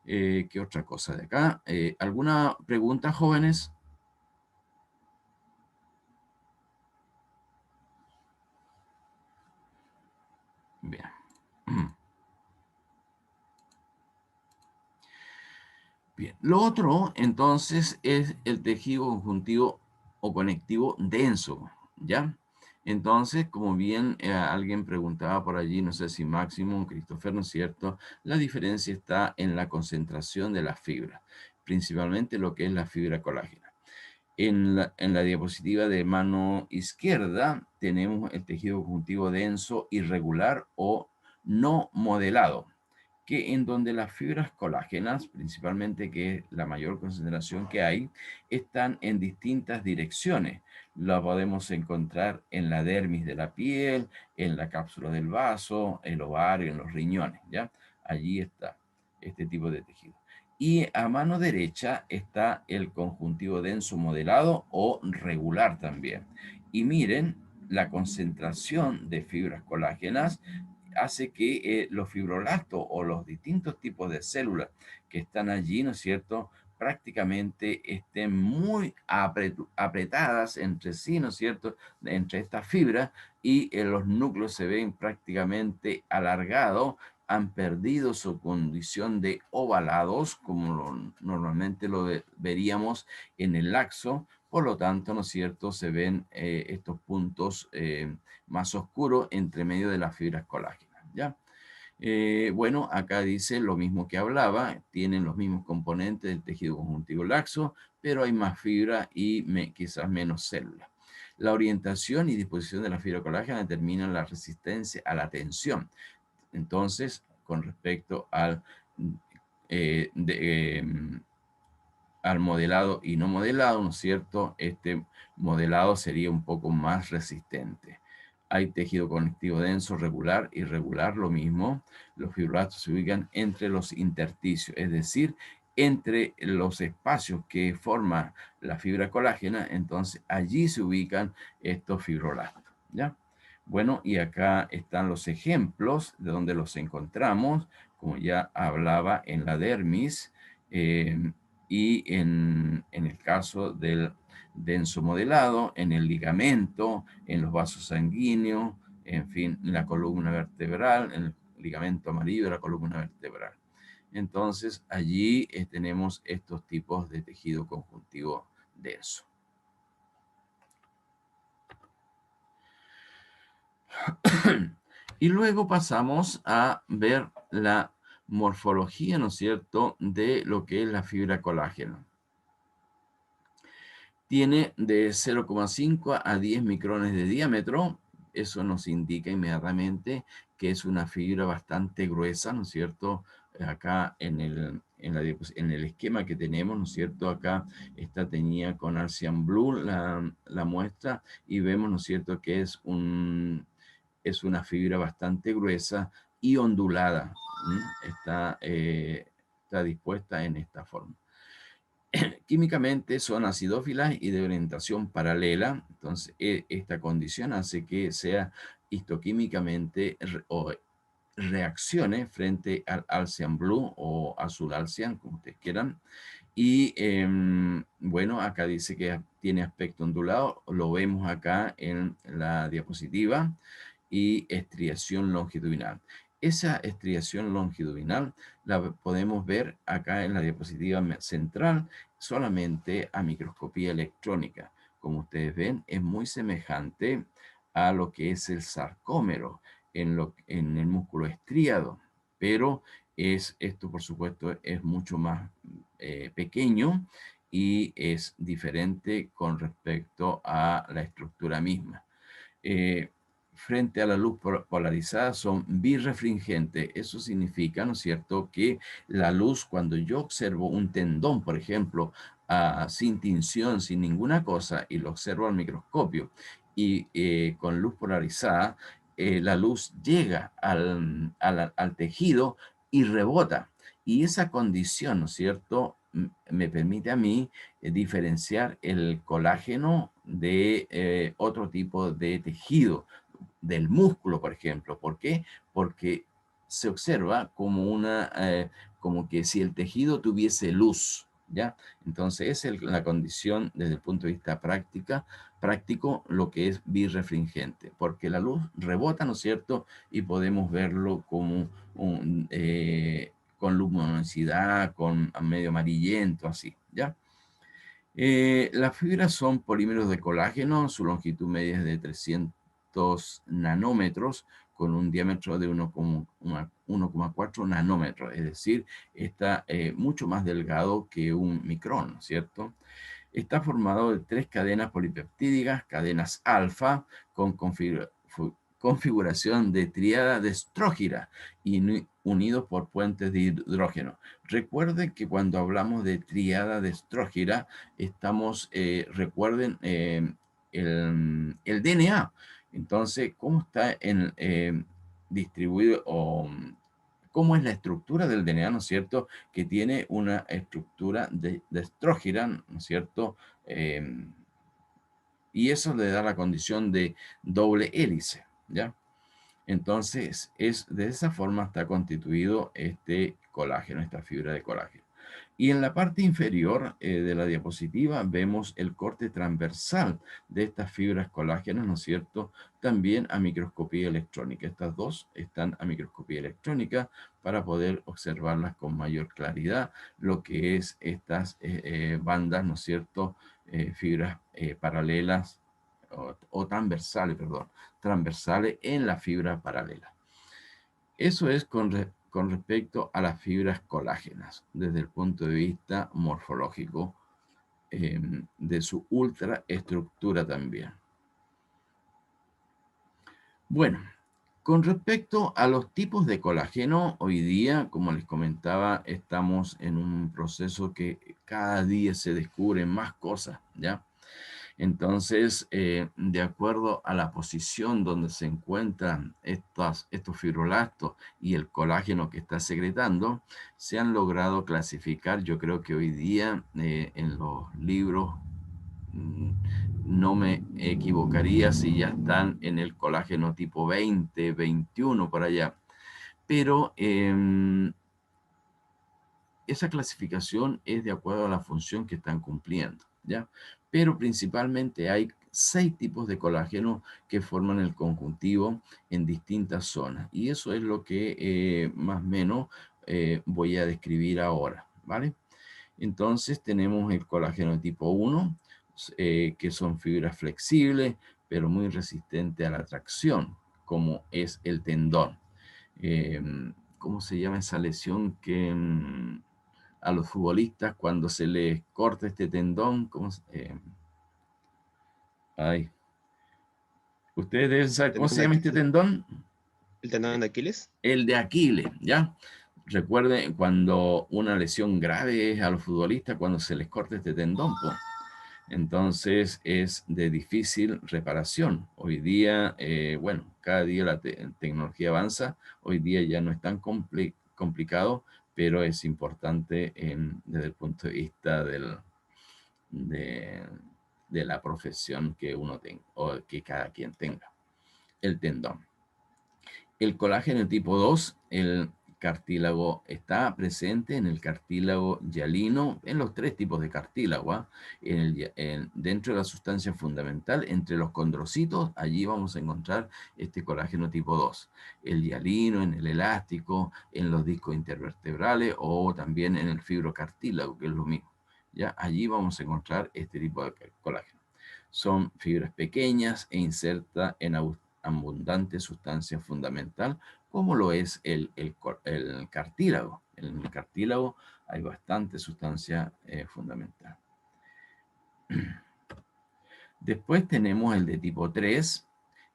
¿Qué otra cosa de acá? ¿Alguna pregunta, jóvenes? Bien. Bien. Lo otro, entonces, es el tejido conjuntivo o conectivo denso, ¿ya? Entonces, como bien alguien preguntaba por allí, no sé si Máximo o Christopher, ¿no es cierto? La diferencia está en la concentración de las fibras, principalmente lo que es la fibra colágena. En la diapositiva de mano izquierda tenemos el tejido conjuntivo denso irregular o no modelado, que en donde las fibras colágenas, principalmente que es la mayor concentración que hay, están en distintas direcciones. La podemos encontrar en la dermis de la piel, en la cápsula del vaso, el ovario, en los riñones, ¿ya? Allí está este tipo de tejido. Y a mano derecha está el conjuntivo denso modelado o regular también. Y miren, la concentración de fibras colágenas hace que los fibroblastos o los distintos tipos de células que están allí, ¿no es cierto?, prácticamente estén muy apretadas entre sí, ¿no es cierto?, entre estas fibras, y los núcleos se ven prácticamente alargados, han perdido su condición de ovalados, como normalmente lo veríamos en el laxo. Por lo tanto, ¿no es cierto?, se ven estos puntos más oscuros entre medio de las fibras colágenas, ¿ya? Bueno, acá dice lo mismo que hablaba, tienen los mismos componentes del tejido conjuntivo laxo, pero hay más fibra y quizás menos células. La orientación y disposición de la fibra colágena determinan la resistencia a la tensión. Entonces, con respecto al modelado y no modelado, ¿no es cierto? Este modelado sería un poco más resistente. Hay tejido conectivo denso, regular, irregular, lo mismo. Los fibroblastos se ubican entre los intersticios, es decir, entre los espacios que forma la fibra colágena, entonces allí se ubican estos fibroblastos, ¿ya? Bueno, y acá están los ejemplos de donde los encontramos, como ya hablaba en la dermis, y en el caso del denso modelado, en el ligamento, en los vasos sanguíneos, en fin, en la columna vertebral, en el ligamento amarillo de la columna vertebral. Entonces, allí tenemos estos tipos de tejido conjuntivo denso. Y luego pasamos a ver la morfología, ¿no es cierto?, de lo que es la fibra colágena. Tiene de 0,5 a 10 micrones de diámetro. Eso nos indica inmediatamente que es una fibra bastante gruesa, ¿no es cierto? Acá en el esquema que tenemos, ¿no es cierto? Acá está teñida con Arcian Blue la muestra y vemos, ¿no es cierto?, que es una fibra bastante gruesa y ondulada. Está dispuesta en esta forma. Químicamente son acidófilas y de orientación paralela, entonces esta condición hace que sea histoquímicamente o reaccione frente al Alcian Blue o azul Alcian, como ustedes quieran. Y bueno, acá dice que tiene aspecto ondulado, lo vemos acá en la diapositiva, y estriación longitudinal. Esa estriación longitudinal la podemos ver acá en la diapositiva central solamente a microscopía electrónica. Como ustedes ven, es muy semejante a lo que es el sarcómero en el músculo estriado, pero esto, por supuesto, es mucho más pequeño y es diferente con respecto a la estructura misma. Frente a la luz polarizada son birrefringentes. Eso significa, ¿no es cierto?, que la luz, cuando yo observo un tendón, por ejemplo, sin tinción, sin ninguna cosa, y lo observo al microscopio, y con luz polarizada, la luz llega al tejido y rebota. Y esa condición, ¿no es cierto?, me permite a mí diferenciar el colágeno de otro tipo de tejido, del músculo, por ejemplo. ¿Por qué? Porque se observa como que si el tejido tuviese luz, ¿ya? Entonces, esa es la condición desde el punto de vista práctico, lo que es birrefringente, porque la luz rebota, ¿no es cierto? Y podemos verlo como con luminosidad, con medio amarillento, así, ¿ya? Las fibras son polímeros de colágeno, su longitud media es de 300 nanómetros, con un diámetro de 1,4 nanómetros, es decir, está mucho más delgado que un micrón, ¿cierto? Está formado de 3 cadenas polipeptídicas, cadenas alfa, con configuración de tríada de estrógira y unidos por puentes de hidrógeno. Recuerden que cuando hablamos de tríada de estrógira, recuerden el DNA. Entonces, ¿cómo está distribuido o cómo es la estructura del DNA, ¿no es cierto? Que tiene una estructura de estrógira, ¿no es cierto? Y eso le da la condición de doble hélice, ¿ya? Entonces, de esa forma está constituido este colágeno, esta fibra de colágeno. Y en la parte inferior de la diapositiva vemos el corte transversal de estas fibras colágenas, ¿no es cierto? También a microscopía electrónica. Estas dos están a microscopía electrónica para poder observarlas con mayor claridad, lo que es estas bandas, ¿no es cierto? Fibras paralelas o transversales, perdón, transversales en la fibra paralela. Eso es con respecto a las fibras colágenas, desde el punto de vista morfológico, de su ultraestructura también. Bueno, con respecto a los tipos de colágeno, hoy día, como les comentaba, estamos en un proceso que cada día se descubren más cosas, ¿ya? Entonces, de acuerdo a la posición donde se encuentran estos fibroblastos y el colágeno que está secretando, se han logrado clasificar. Yo creo que hoy día en los libros no me equivocaría si ya están en el colágeno tipo 20, 21 por allá. Pero esa clasificación es de acuerdo a la función que están cumpliendo, ¿ya? Pero principalmente hay 6 tipos de colágeno que forman el conjuntivo en distintas zonas. Y eso es lo que más o menos voy a describir ahora, ¿vale? Entonces tenemos el colágeno tipo 1, que son fibras flexibles, pero muy resistentes a la tracción, como es el tendón. ¿Cómo se llama esa lesión que a los futbolistas cuando se les corta este tendón? ¿Ustedes deben saber cómo se llama este tendón? ¿El tendón de Aquiles? El de Aquiles, ¿ya? Recuerden cuando una lesión grave es a los futbolistas cuando se les corta este tendón, pues. Entonces es de difícil reparación. Hoy día, bueno, cada día la tecnología avanza, hoy día ya no es tan complicado, pero es importante desde el punto de vista de la profesión que uno tenga o que cada quien tenga, el tendón. El colágeno tipo 2, el cartílago está presente en el cartílago hialino, en los tres tipos de cartílago, ¿ah? Dentro de la sustancia fundamental, entre los condrocitos, allí vamos a encontrar este colágeno tipo 2. El hialino, en el elástico, en los discos intervertebrales o también en el fibrocartílago, que es lo mismo. ¿Ya? Allí vamos a encontrar este tipo de colágeno. Son fibras pequeñas e insertas en abundante sustancia fundamental, como lo es el cartílago. En el cartílago hay bastante sustancia fundamental. Después tenemos el de tipo 3,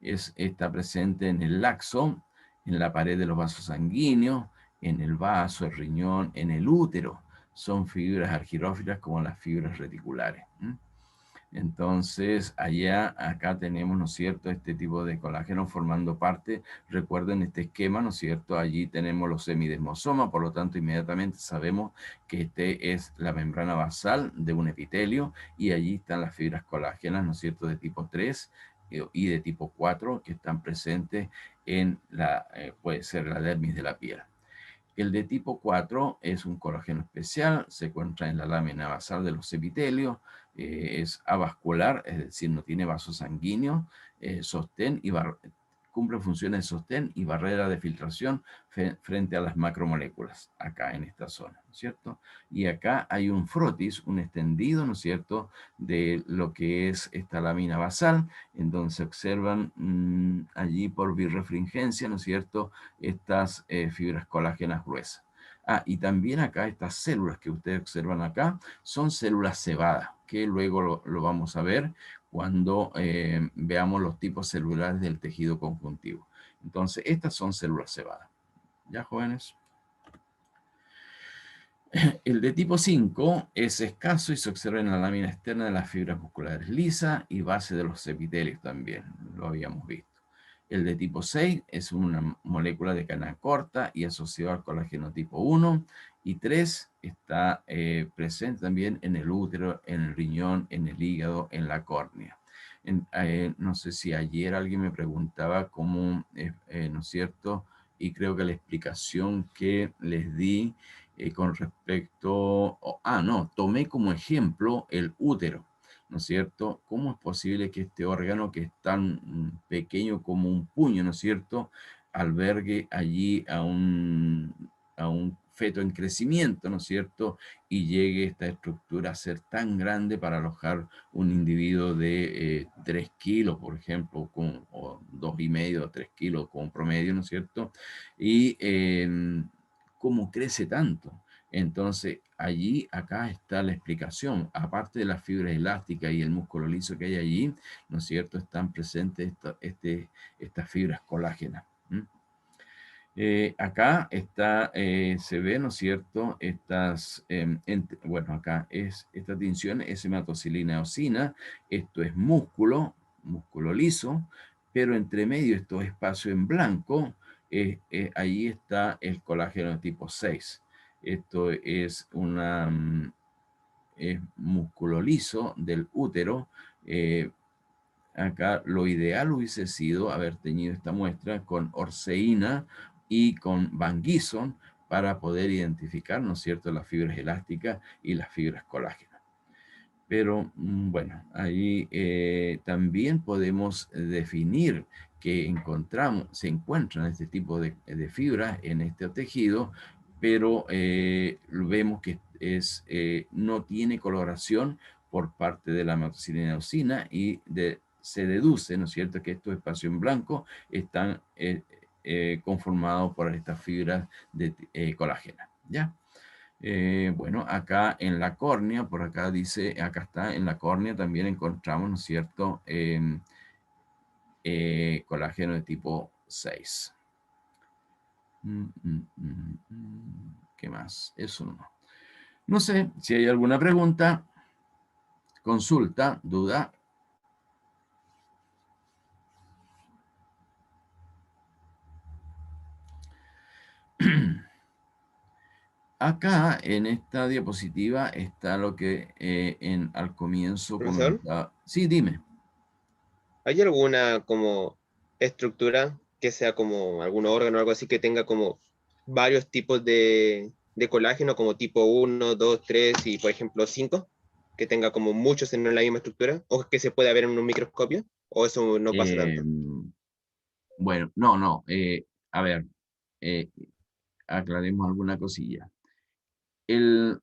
está presente en el laxo, en la pared de los vasos sanguíneos, en el vaso, el riñón, en el útero. Son fibras argirófilas como las fibras reticulares. Entonces, acá tenemos, ¿no es cierto?, este tipo de colágeno formando parte. Recuerden este esquema, ¿no es cierto? Allí tenemos los semidesmosomas, por lo tanto, inmediatamente sabemos que este es la membrana basal de un epitelio y allí están las fibras colágenas, ¿no es cierto?, de tipo 3 y de tipo 4 que están presentes en puede ser la dermis de la piel. El de tipo 4 es un colágeno especial, se encuentra en la lámina basal de los epitelios, es avascular, es decir, no tiene vasos sanguíneos, sostén y cumple funciones de sostén y barrera de filtración frente a las macromoléculas, acá en esta zona, ¿no es cierto? Y acá hay un frotis, un extendido, ¿no es cierto?, de lo que es esta lámina basal, en donde se observan allí por birrefringencia, ¿no es cierto?, estas fibras colágenas gruesas. Y también acá estas células que ustedes observan acá son células cebadas, que luego lo vamos a ver cuando veamos los tipos celulares del tejido conjuntivo. Entonces, estas son células cebadas. ¿Ya, jóvenes? El de tipo 5 es escaso y se observa en la lámina externa de las fibras musculares lisas y base de los epitelios también, lo habíamos visto. El de tipo 6 es una molécula de cadena corta y asociado al colágeno tipo 1. Y 3 está presente también en el útero, en el riñón, en el hígado, en la córnea. No sé si ayer alguien me preguntaba cómo, ¿no es cierto? Y creo que la explicación que les di con respecto... tomé como ejemplo el útero. ¿No es cierto? ¿Cómo es posible que este órgano, que es tan pequeño como un puño, ¿no es cierto?, albergue allí a un feto en crecimiento, ¿no es cierto?, y llegue esta estructura a ser tan grande para alojar un individuo de 3 kilos, por ejemplo, o 2,5 o 3 kilos como promedio, ¿no es cierto? Y cómo crece tanto. Entonces, acá está la explicación. Aparte de las fibras elásticas y el músculo liso que hay allí, ¿no es cierto?, están presentes estas fibras colágenas. Acá se ve, ¿no es cierto?, acá esta tinción es hematocilina eosina, esto es músculo liso, pero entre medio estos espacios en blanco, ahí está el colágeno tipo 6. Esto es músculo liso del útero. Acá lo ideal hubiese sido haber teñido esta muestra con orceína y con Van Gieson para poder identificar, ¿no es cierto?, las fibras elásticas y las fibras colágenas. Pero bueno, ahí también podemos definir que se encuentran este tipo de fibras en este tejido, pero vemos que no tiene coloración por parte de la hematocilina eosina y se deduce, ¿no es cierto?, que estos espacios en blanco están conformados por estas fibras de colágeno, ¿ya? Bueno, acá en la córnea, por acá dice, acá está, en la córnea también encontramos, ¿no es cierto?, colágeno de tipo 6. ¿Qué más? Eso no. No sé si hay alguna pregunta, consulta, duda. Acá en esta diapositiva está lo que al comienzo ¿Profesor? comentaba. Sí, dime. ¿Hay alguna como estructura que sea como algún órgano o algo así que tenga como varios tipos de colágeno, como tipo 1, 2, 3 y por ejemplo 5, que tenga como muchos en la misma estructura, o que se pueda ver en un microscopio, o eso no pasa Eh, tanto. bueno, no. A ver, eh, aclaremos alguna cosilla. El,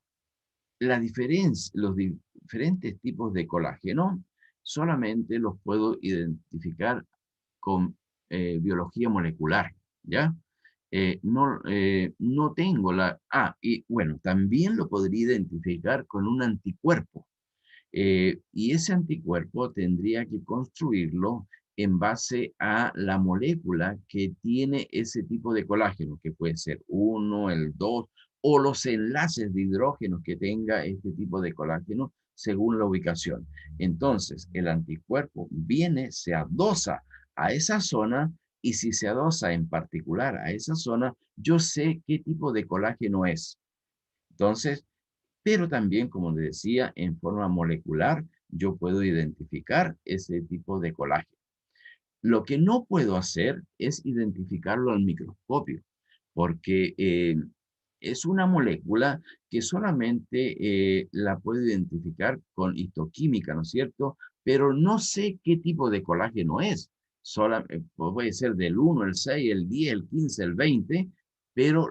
la diferencia, los diferentes tipos de colágeno solamente los puedo identificar con biología molecular, ¿ya? No tengo la... Ah, y bueno, también lo podría identificar con un anticuerpo. Y ese anticuerpo tendría que construirlo en base a la molécula que tiene ese tipo de colágeno, que puede ser uno, el 2, o los enlaces de hidrógenos que tenga este tipo de colágeno según la ubicación. Entonces, el anticuerpo viene, se adosa a esa zona y si se adosa en particular a esa zona, yo sé qué tipo de colágeno es. Entonces, pero también, como les decía, en forma molecular, yo puedo identificar ese tipo de colágeno. Lo que no puedo hacer es identificarlo al microscopio, porque es una molécula que solamente la puedo identificar con histoquímica, ¿no es cierto? Pero no sé qué tipo de colágeno es. Puede ser del 1, el 6, el 10, el 15, el 20, pero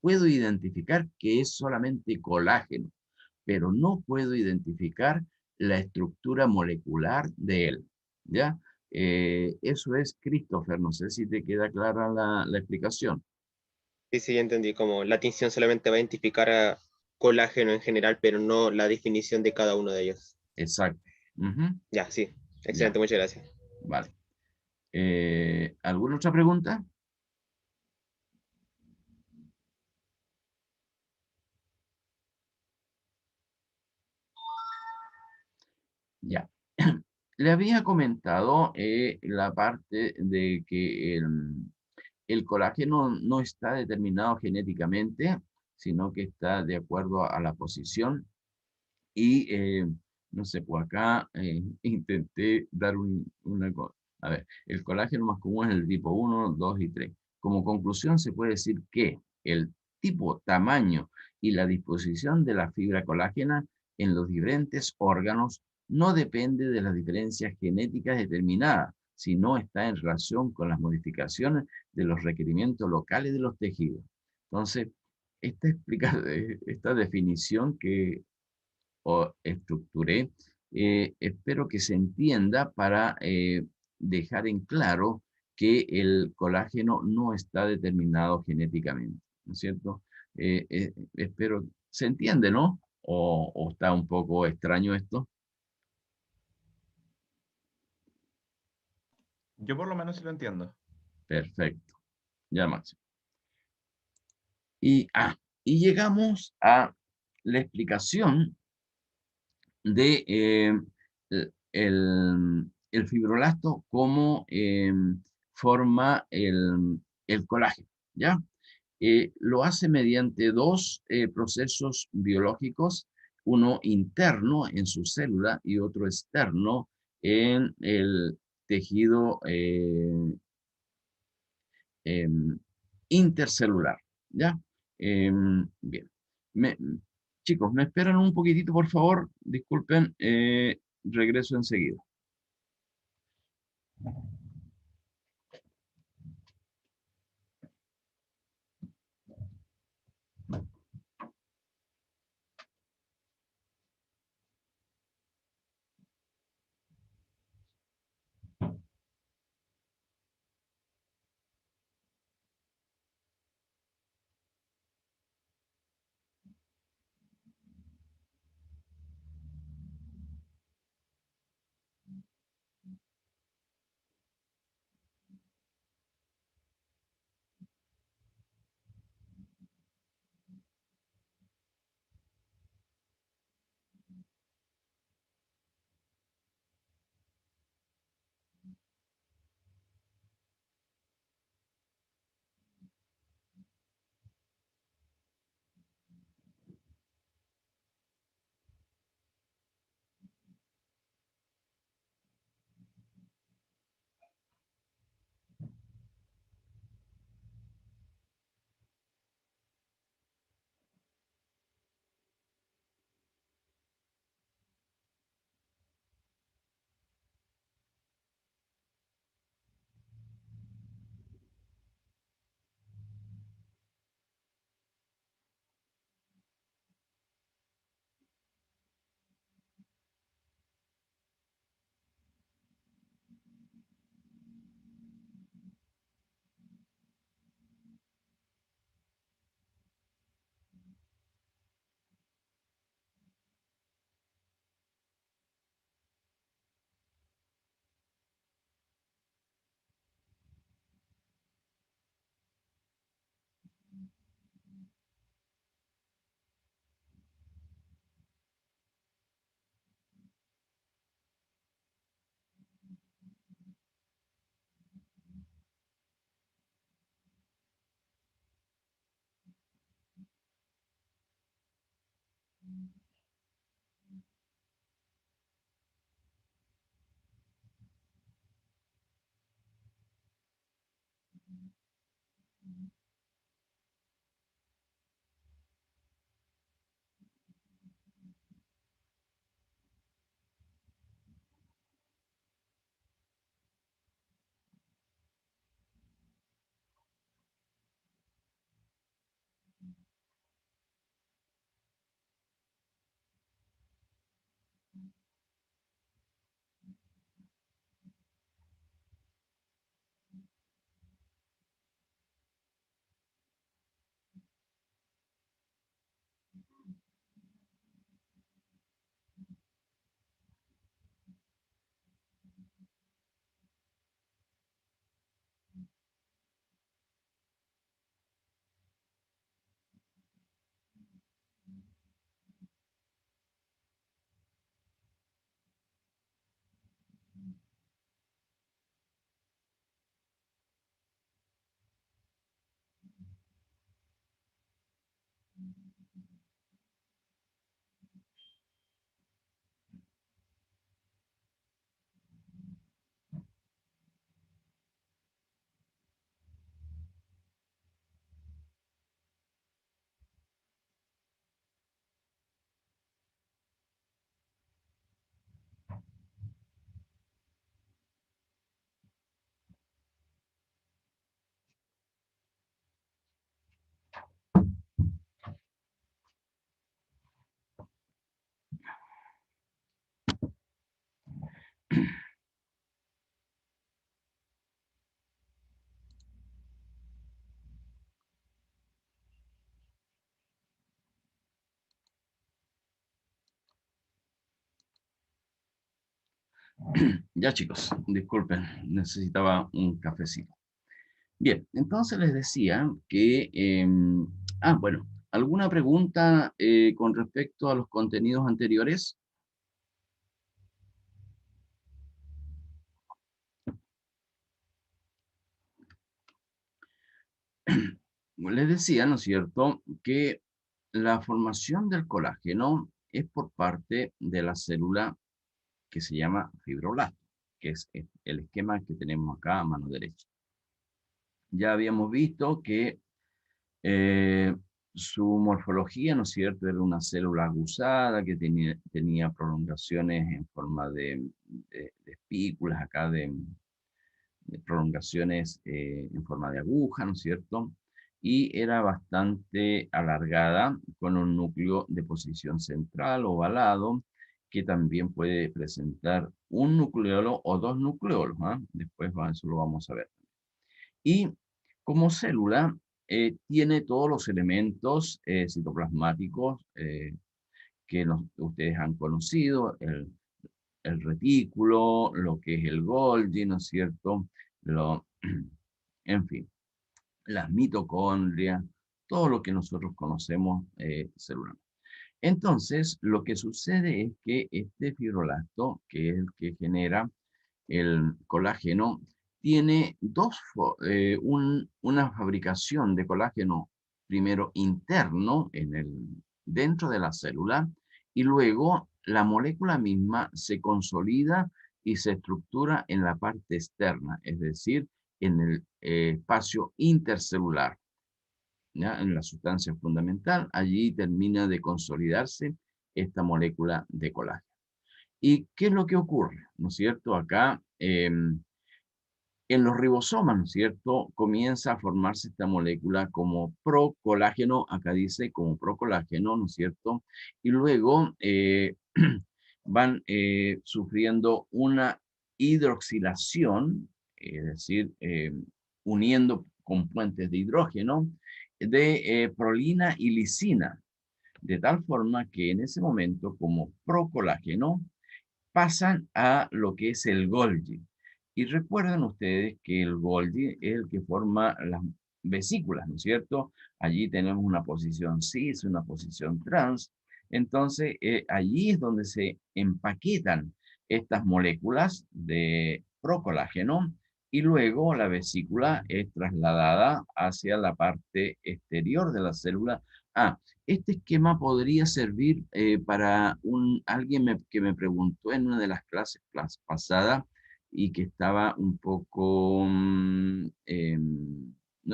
puedo identificar que es solamente colágeno, pero no puedo identificar la estructura molecular de él, ¿ya? Eso es Christopher, no sé si te queda clara la explicación. Sí, sí, ya entendí, como la tinción solamente va a identificar a colágeno en general, pero no la definición de cada uno de ellos. Exacto. Ujú. Ya, sí, Ya, excelente, muchas gracias. vale. ¿Alguna otra pregunta? Ya. Le había comentado la parte de que el colágeno no está determinado genéticamente, sino que está de acuerdo a la posición. Y no sé, pues acá intenté dar una cosa. A ver, el colágeno más común es el tipo 1, 2 y 3. Como conclusión, se puede decir que el tipo, tamaño y la disposición de la fibra colágena en los diferentes órganos no depende de las diferencias genéticas determinadas, sino está en relación con las modificaciones de los requerimientos locales de los tejidos. Entonces, esta definición que o estructuré, espero que se entienda para dejar en claro que el colágeno no está determinado genéticamente, ¿no es cierto? Espero, ¿se entiende, no? O está un poco extraño esto? Yo por lo menos sí lo entiendo. Perfecto, ya Máximo. Y llegamos a la explicación de el fibroblasto cómo forma el colágeno, ¿ya? Lo hace mediante dos procesos biológicos, uno interno en su célula y otro externo en el tejido em, intercelular, ¿ya? Bien. Me- Chicos, me esperan un poquitito, por favor. Disculpen, regreso enseguida. Ya chicos, disculpen, necesitaba un cafecito. Bien, entonces les decía que, bueno, ¿alguna pregunta con respecto a los contenidos anteriores? Les decía, ¿no es cierto?, que la formación del colágeno es por parte de la célula que se llama fibroblasto, que es el esquema que tenemos acá a mano derecha. Ya habíamos visto que eh, su morfología, ¿no es cierto?, era una célula aguzada que tenía prolongaciones en forma de espículas, acá de prolongaciones en forma de aguja, ¿no es cierto? Y era bastante alargada, con un núcleo de posición central ovalado, que también puede presentar un nucleolo o dos nucleolos, ¿ah? Después eso lo vamos a ver. Y como célula, tiene todos los elementos citoplasmáticos que ustedes han conocido, el retículo, lo que es el Golgi, ¿no es cierto? En fin, las mitocondrias, todo lo que nosotros conocemos celularmente. Entonces, lo que sucede es que este fibroblasto, que es el que genera el colágeno, tiene una fabricación de colágeno, primero interno dentro de la célula, y luego la molécula misma se consolida y se estructura en la parte externa, es decir, en el espacio intercelular, ¿ya? En la sustancia fundamental, allí termina de consolidarse esta molécula de colágeno. ¿Y qué es lo que ocurre? ¿No es cierto? Acá, en los ribosomas, ¿no es cierto?, comienza a formarse esta molécula como procolágeno, acá dice como procolágeno, ¿no es cierto? Y luego van sufriendo una hidroxilación, es decir, uniendo con puentes de hidrógeno, de prolina y lisina, de tal forma que en ese momento, como procolágeno, pasan a lo que es el Golgi. Y recuerden ustedes que el Golgi es el que forma las vesículas, ¿no es cierto? Allí tenemos una posición cis, una posición trans. Entonces, allí es donde se empaquetan estas moléculas de procolágeno y luego la vesícula es trasladada hacia la parte exterior de la célula. Este esquema podría servir para alguien que me preguntó en una de las clases pasadas y que estaba un poco, no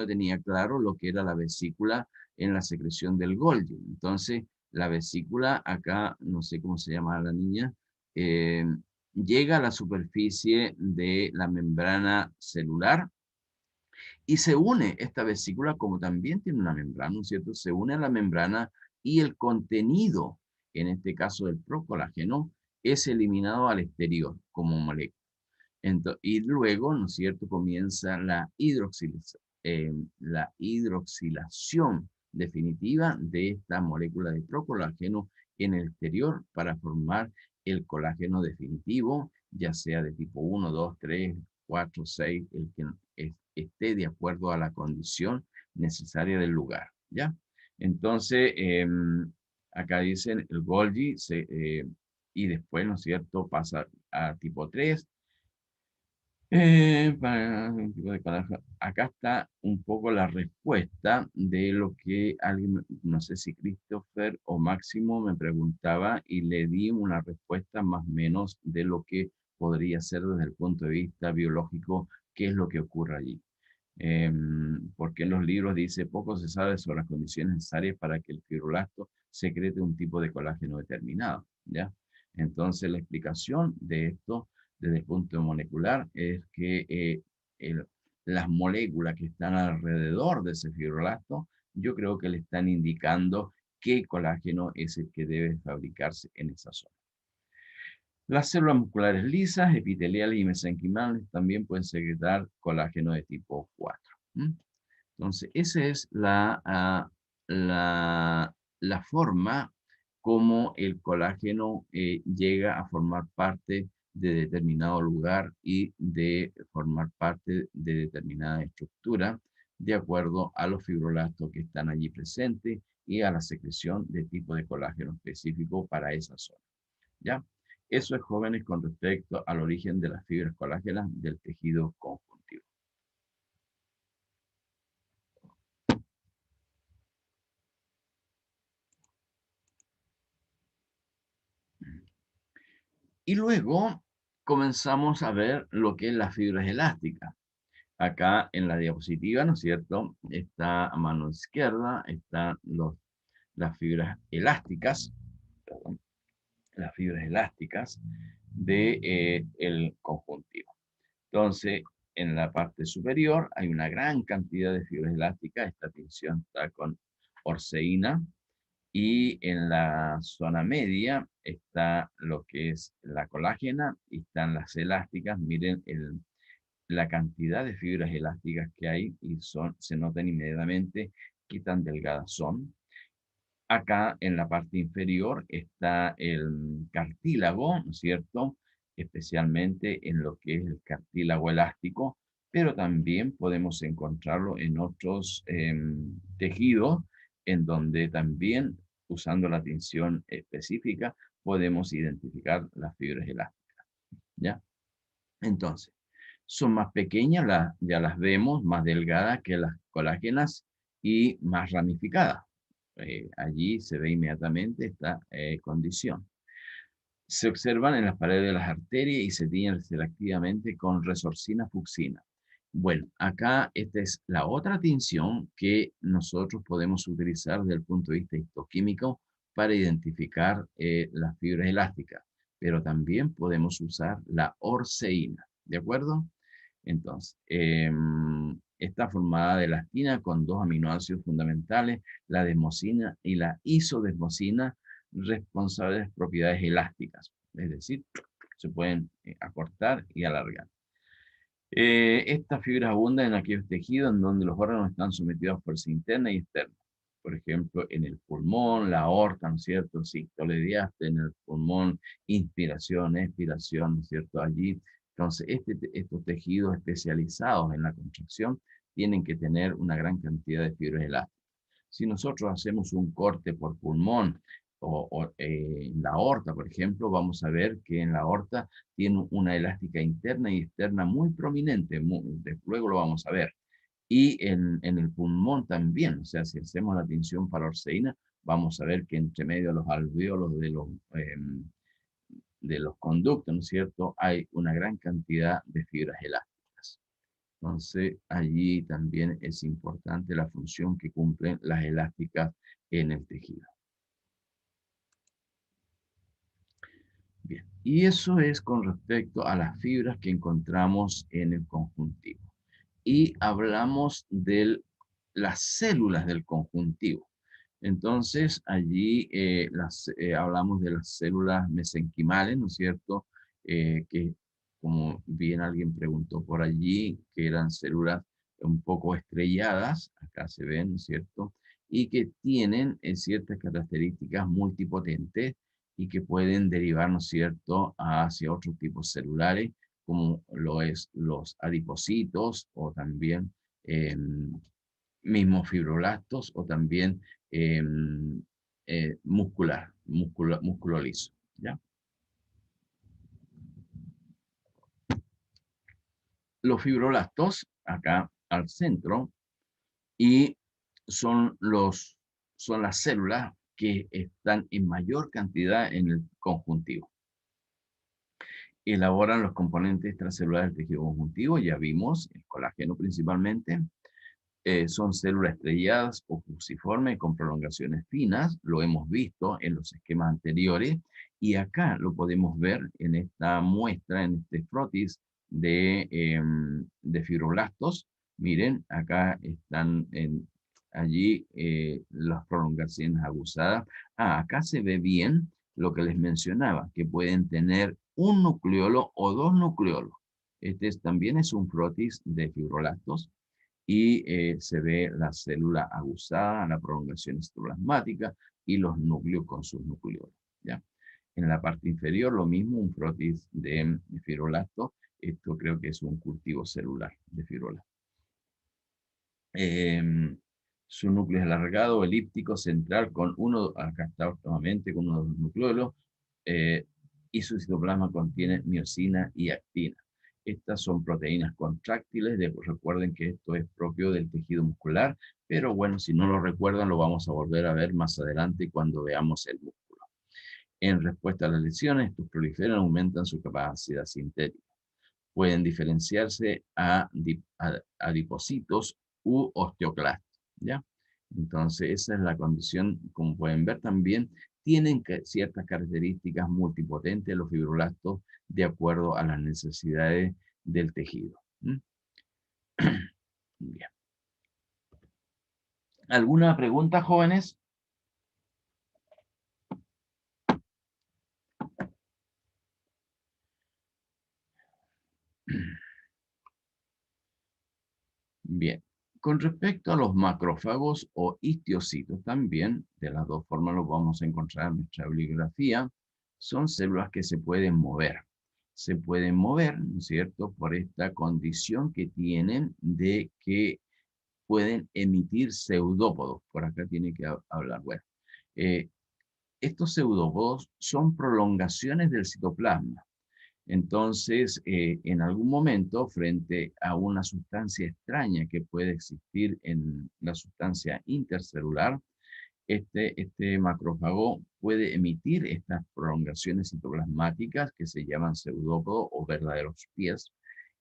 tenía claro lo que era la vesícula en la secreción del Golgi. Entonces, la vesícula, acá, no sé cómo se llama la niña, llega a la superficie de la membrana celular y se une esta vesícula, como también tiene una membrana, ¿no es cierto? Se une a la membrana y el contenido, en este caso del procolágeno, es eliminado al exterior como molécula. Y luego, ¿no es cierto?, comienza la hidroxilación definitiva de esta molécula de procolágeno en el exterior para formar el colágeno definitivo, ya sea de tipo 1, 2, 3, 4, 6, el que esté de acuerdo a la condición necesaria del lugar, ¿ya? Entonces, acá dicen el Golgi, y después, ¿no es cierto?, pasa a tipo 3, Para un tipo de colágeno. Acá está un poco la respuesta de lo que alguien, no sé si Christopher o Máximo me preguntaba y le di una respuesta más o menos de lo que podría ser desde el punto de vista biológico, qué es lo que ocurre allí. Porque en los libros dice, poco se sabe sobre las condiciones necesarias para que el fibroblasto secrete un tipo de colágeno determinado, ¿ya? Entonces, la explicación de esto desde el punto molecular es que las moléculas que están alrededor de ese fibroblasto, yo creo que le están indicando qué colágeno es el que debe fabricarse en esa zona. Las células musculares lisas, epiteliales y mesenquimales también pueden secretar colágeno de tipo 4. Entonces, esa es la forma como el colágeno llega a formar parte de determinado lugar y de formar parte de determinada estructura, de acuerdo a los fibroblastos que están allí presentes y a la secreción de tipo de colágeno específico para esa zona. ¿Ya? Eso es, jóvenes, con respecto al origen de las fibras colágenas del tejido conjuntivo. Y luego comenzamos a ver lo que es las fibras elásticas. Acá en la diapositiva, ¿no es cierto? Está a mano izquierda, están las fibras elásticas, perdón, las fibras elásticas del conjuntivo. Entonces, en la parte superior hay una gran cantidad de fibras elásticas. Esta tinción está con orseína. Y en la zona media está lo que es la colágena y están las elásticas. Miren la cantidad de fibras elásticas que hay y se notan inmediatamente qué tan delgadas son. Acá en la parte inferior está el cartílago, ¿no es cierto? Especialmente en lo que es el cartílago elástico, pero también podemos encontrarlo en otros tejidos, en donde también, usando la tinción específica, podemos identificar las fibras elásticas, ¿ya? Entonces, son más pequeñas, ya las vemos, más delgadas que las colágenas y más ramificadas. Allí se ve inmediatamente esta condición. Se observan en las paredes de las arterias y se tiñen selectivamente con resorcina fucsina. Bueno, acá esta es la otra tinción que nosotros podemos utilizar desde el punto de vista histoquímico para identificar las fibras elásticas, pero también podemos usar la orseína, ¿de acuerdo? Entonces, está formada de elastina con dos aminoácidos fundamentales, la desmosina y la isodesmosina, responsables de propiedades elásticas, es decir, se pueden acortar y alargar. Estas fibras abundan en aquellos tejidos en donde los órganos están sometidos a fuerza interna y externa. Por ejemplo, en el pulmón, la aorta, ¿no es cierto? Sístole diástole en el pulmón, inspiración, expiración, ¿no es cierto? Allí. Entonces, estos tejidos especializados en la contracción tienen que tener una gran cantidad de fibras elásticas. Si nosotros hacemos un corte por pulmón o en la aorta, por ejemplo, vamos a ver que en la aorta tiene una elástica interna y externa muy prominente, luego lo vamos a ver. Y en el pulmón también, o sea, si hacemos la tinción para orseína, vamos a ver que entre medio de los alvéolos de los conductos, ¿no es cierto?, hay una gran cantidad de fibras elásticas. Entonces, allí también es importante la función que cumplen las elásticas en el tejido. Bien, y eso es con respecto a las fibras que encontramos en el conjuntivo. Y hablamos de las células del conjuntivo. Entonces, allí hablamos de las células mesenquimales, ¿no es cierto? Que, como bien alguien preguntó por allí, que eran células un poco estrelladas, acá se ven, ¿no es cierto? Y que tienen ciertas características multipotentes y que pueden derivar, ¿no es cierto?, hacia otros tipos celulares, como lo es los adipocitos o también mismos fibroblastos o también músculo liso, ¿ya? los fibroblastos, acá al centro, y son las células que están en mayor cantidad en el conjuntivo. Elaboran los componentes extracelulares del tejido conjuntivo, ya vimos, el colágeno principalmente. Son células estrelladas o fusiformes con prolongaciones finas, lo hemos visto en los esquemas anteriores, y acá lo podemos ver en esta muestra, en este frotis de fibroblastos. Miren, acá están allí las prolongaciones aguzadas. Acá se ve bien lo que les mencionaba, que pueden tener un nucleolo o dos nucleolos. También es un frotis de fibroblastos, y se ve la célula aguzada, la prolongación citoplasmática y los núcleos con sus nucleolos, ¿ya? En la parte inferior lo mismo, un frotis de fibroblastos. Esto creo que es un cultivo celular de fibroblastos. Su núcleo es alargado, elíptico, central, con uno, acá está nuevamente, con uno de los nucleolos, y su citoplasma contiene miosina y actina. Estas son proteínas contráctiles, recuerden que esto es propio del tejido muscular, pero bueno, si no lo recuerdan, lo vamos a volver a ver más adelante cuando veamos el músculo. En respuesta a las lesiones, estos proliferan, aumentan su capacidad sintética. Pueden diferenciarse a adipocitos u osteoclastos, ¿ya? Entonces, esa es la condición. Como pueden ver también, tienen ciertas características multipotentes los fibroblastos de acuerdo a las necesidades del tejido. Bien. ¿Alguna pregunta, jóvenes? Bien. Con respecto a los macrófagos o histocitos, también, de las dos formas los vamos a encontrar en nuestra bibliografía, son células que se pueden mover. Se pueden mover, ¿no es cierto?, por esta condición que tienen de que pueden emitir pseudópodos. Por acá tiene que hablar, bueno. Estos pseudópodos son prolongaciones del citoplasma. Entonces, en algún momento, frente a una sustancia extraña que puede existir en la sustancia intercelular, este macrófago puede emitir estas prolongaciones citoplasmáticas que se llaman pseudópodos o verdaderos pies,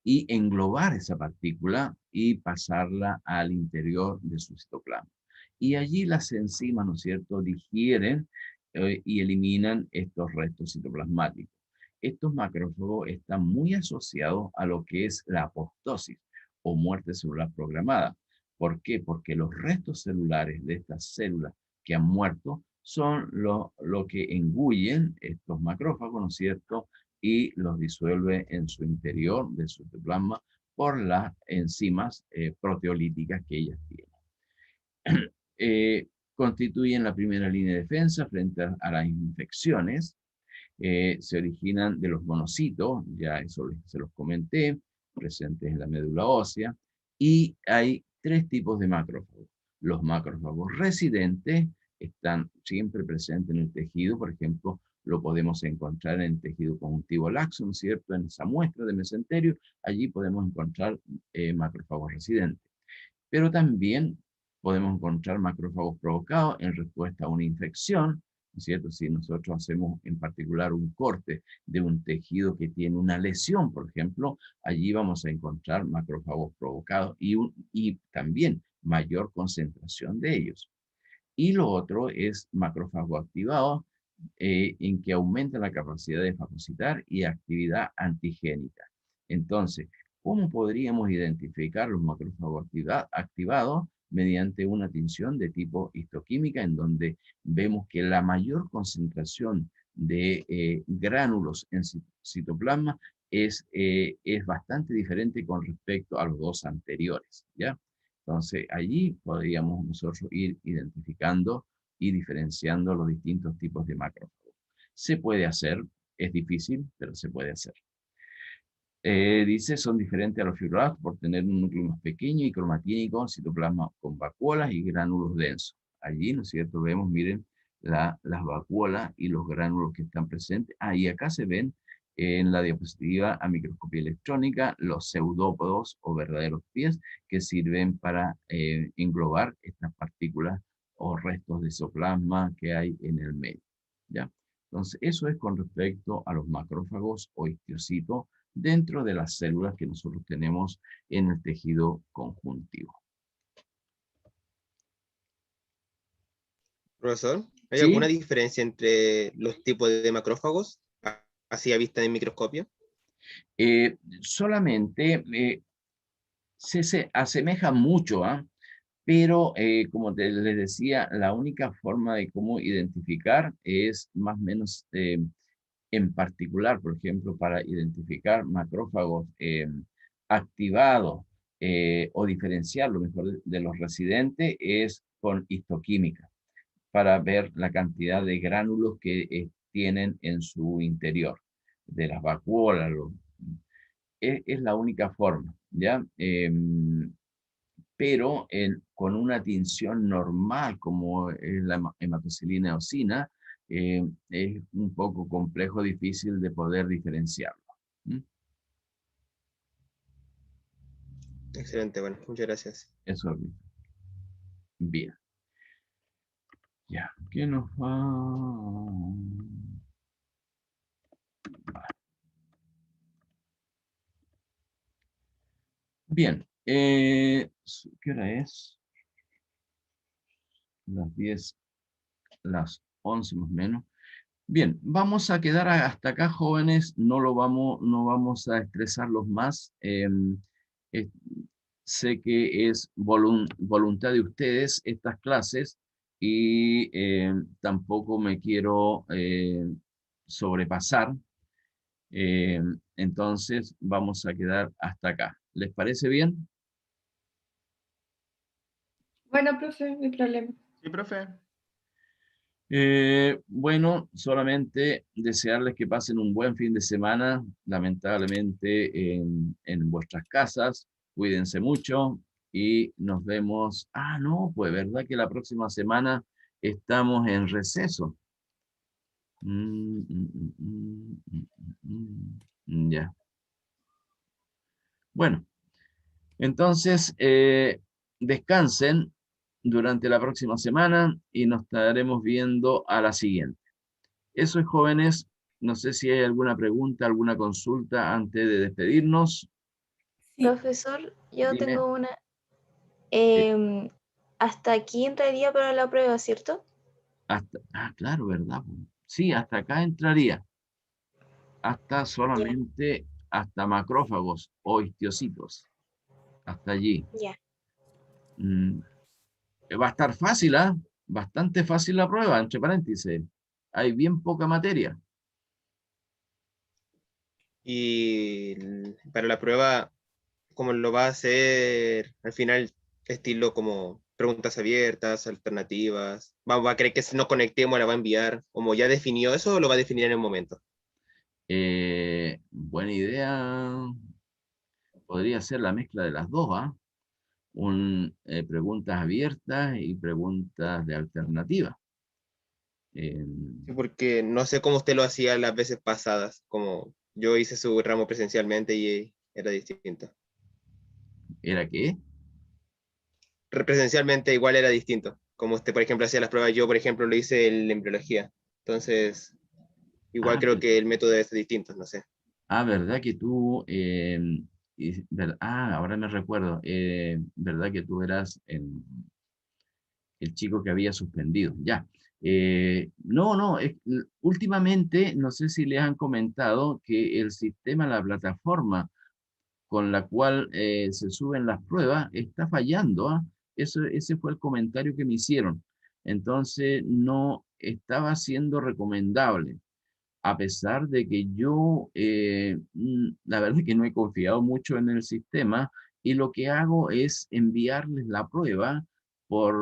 y englobar esa partícula y pasarla al interior de su citoplasma. Y allí las enzimas, ¿no es cierto?, digieren y eliminan estos restos citoplasmáticos. Estos macrófagos están muy asociados a lo que es la apoptosis o muerte celular programada. ¿Por qué? Porque los restos celulares de estas células que han muerto son lo que engullen estos macrófagos, ¿no es cierto?, y los disuelve en su interior de su citoplasma por las enzimas proteolíticas que ellas tienen. Constituyen la primera línea de defensa frente a las infecciones. Se originan de los monocitos, ya eso se los comenté, presentes en la médula ósea, y hay tres tipos de macrófagos. Los macrófagos residentes están siempre presentes en el tejido, por ejemplo, lo podemos encontrar en el tejido conjuntivo laxo, ¿no es cierto?, en esa muestra de mesenterio, allí podemos encontrar macrófagos residentes. Pero también podemos encontrar macrófagos provocados en respuesta a una infección, ¿no es cierto? Si nosotros hacemos en particular un corte de un tejido que tiene una lesión, por ejemplo, allí vamos a encontrar macrófagos provocados y también mayor concentración de ellos. Y lo otro es macrófago activado, en que aumenta la capacidad de fagocitar y actividad antigénica. Entonces, ¿cómo podríamos identificar los macrófagos activados? Mediante una tinción de tipo histoquímica, en donde vemos que la mayor concentración de gránulos en citoplasma es bastante diferente con respecto a los dos anteriores, ¿ya? Entonces, allí podríamos nosotros ir identificando y diferenciando los distintos tipos de macrófagos. Se puede hacer, es difícil, pero se puede hacer. Dice, son diferentes a los fibroblastos por tener un núcleo más pequeño y cromatínico, citoplasma con vacuolas y gránulos densos. Allí, ¿no es cierto?, vemos, miren, las vacuolas y los gránulos que están presentes. Y acá se ven en la diapositiva a microscopía electrónica, los pseudópodos o verdaderos pies que sirven para englobar estas partículas o restos de isoplasma que hay en el medio, ¿ya? Entonces, eso es con respecto a los macrófagos o histiocytos dentro de las células que nosotros tenemos en el tejido conjuntivo. Profesor, ¿hay ¿Sí? alguna diferencia entre los tipos de macrófagos, así a vista en microscopio? Solamente se asemeja mucho, pero como les decía, la única forma de cómo identificar es más o menos en particular, por ejemplo, para identificar macrófagos activados o diferenciar lo mejor de los residentes es con histoquímica, para ver la cantidad de gránulos que tienen en su interior, de las vacuolas. Es la única forma, ¿ya? Pero con una tinción normal, como es la hematocilina eosina, es un poco complejo, difícil de poder diferenciarlo. ¿Mm? Excelente, bueno, muchas gracias. Eso es bien. Ya, ¿qué nos va? Bien, ¿qué hora es? Las 10, las 11 más o menos. Bien, vamos a quedar hasta acá, jóvenes, no vamos a estresarlos más. Sé que es voluntad de ustedes estas clases y tampoco me quiero sobrepasar. Entonces vamos a quedar hasta acá. ¿Les parece bien? Bueno, profe, no hay problema. Sí, profe. Bueno, solamente desearles que pasen un buen fin de semana, lamentablemente en vuestras casas, cuídense mucho y nos vemos. Ah, no, pues verdad que la próxima semana estamos en receso. Ya. Bueno, entonces descansen durante la próxima semana y nos estaremos viendo a la siguiente. Eso es, jóvenes. No sé si hay alguna pregunta, alguna consulta antes de despedirnos. Sí. Profesor, yo Dime. tengo una. Sí. Hasta aquí entraría para la prueba, ¿cierto? Claro, ¿verdad? Sí, hasta acá entraría. Hasta solamente, hasta macrófagos o histiocytos. Hasta allí. Ya. Va a estar fácil, ¿ah? Bastante fácil la prueba, entre paréntesis. Hay bien poca materia. Y para la prueba, ¿cómo lo va a hacer al final? Estilo como preguntas abiertas, alternativas. ¿Va a querer que nos conectemos, la va a enviar? ¿Como ya definió eso o lo va a definir en el momento? Buena idea. Podría ser la mezcla de las dos, ¿ah? Preguntas abiertas y preguntas de alternativa. Sí, porque no sé cómo usted lo hacía las veces pasadas, como yo hice su ramo presencialmente y era distinto. ¿Era qué? Presencialmente igual era distinto. Como usted, por ejemplo, hacía las pruebas, yo, por ejemplo, lo hice en embriología. Entonces, igual creo que el método debe ser distinto, no sé. ¿Verdad que tú... ahora me recuerdo. ¿Verdad que tú eras el chico que había suspendido? Ya. No, últimamente, no sé si les han comentado que el sistema, la plataforma con la cual se suben las pruebas, está fallando, ¿ah? Ese fue el comentario que me hicieron. Entonces, no estaba siendo recomendable, a pesar de que yo, la verdad es que no he confiado mucho en el sistema, y lo que hago es enviarles la prueba por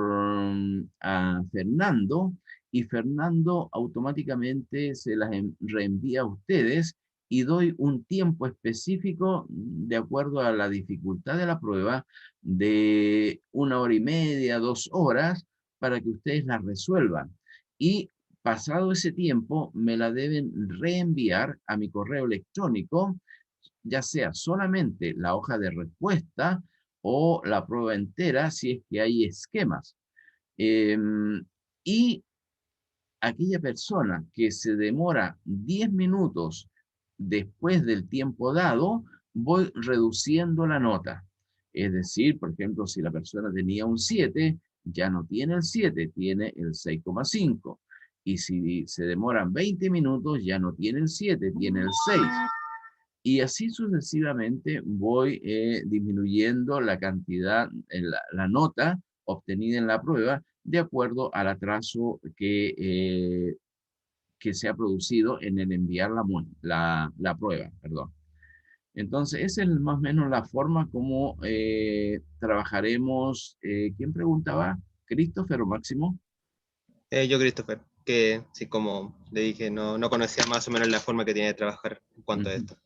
a Fernando, y Fernando automáticamente se las reenvía a ustedes, y doy un tiempo específico de acuerdo a la dificultad de la prueba, de 1 hora y media, 2 horas, para que ustedes la resuelvan. Y pasado ese tiempo, me la deben reenviar a mi correo electrónico, ya sea solamente la hoja de respuesta o la prueba entera, si es que hay esquemas. Y aquella persona que se demora 10 minutos después del tiempo dado, voy reduciendo la nota. Es decir, por ejemplo, si la persona tenía un 7, ya no tiene el 7, tiene el 6,5. Y si se demoran 20 minutos, ya no tiene el 7, tiene el 6. Y así sucesivamente voy disminuyendo la cantidad, la nota obtenida en la prueba, de acuerdo al atraso que se ha producido en el enviar la prueba. Perdón. Entonces, esa es más o menos la forma como trabajaremos. ¿Quién preguntaba? ¿Christopher o Máximo? Yo, Christopher, que sí, como le dije, no conocía más o menos la forma que tiene de trabajar en cuanto a esto.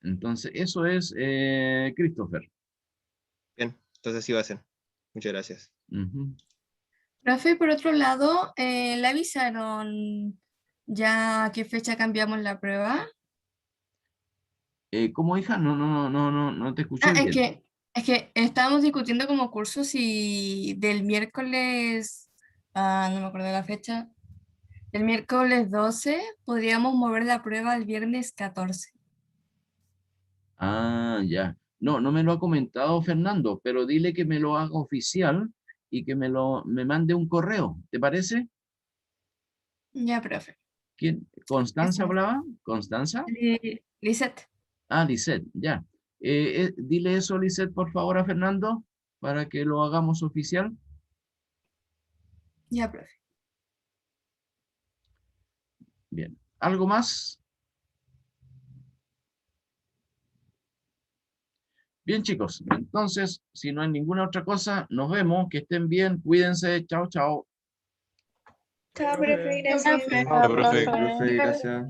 Entonces, eso es Christopher. Bien, entonces sí va a ser. Muchas gracias. Profe, por otro lado, ¿le avisaron ya a qué fecha cambiamos la prueba? ¿Cómo, hija? No te escuché bien. Es que estábamos discutiendo como curso si del miércoles, no me acuerdo de la fecha, del miércoles 12 podríamos mover la prueba al viernes 14. Ah, ya. No me lo ha comentado Fernando, pero dile que me lo haga oficial y que me mande un correo. ¿Te parece? Ya, profe. ¿Quién? ¿Constanza hablaba? ¿Constanza? Lisette. Ah, Lisette, ya. Dile eso, Lisette, por favor, a Fernando, para que lo hagamos oficial. Ya, profe. Bien. ¿Algo más? Bien, chicos. Entonces, si no hay ninguna otra cosa, nos vemos. Que estén bien. Cuídense. Chao, chao. Chao, profe, Chao, gracias. profe. Hola, profe, gracias.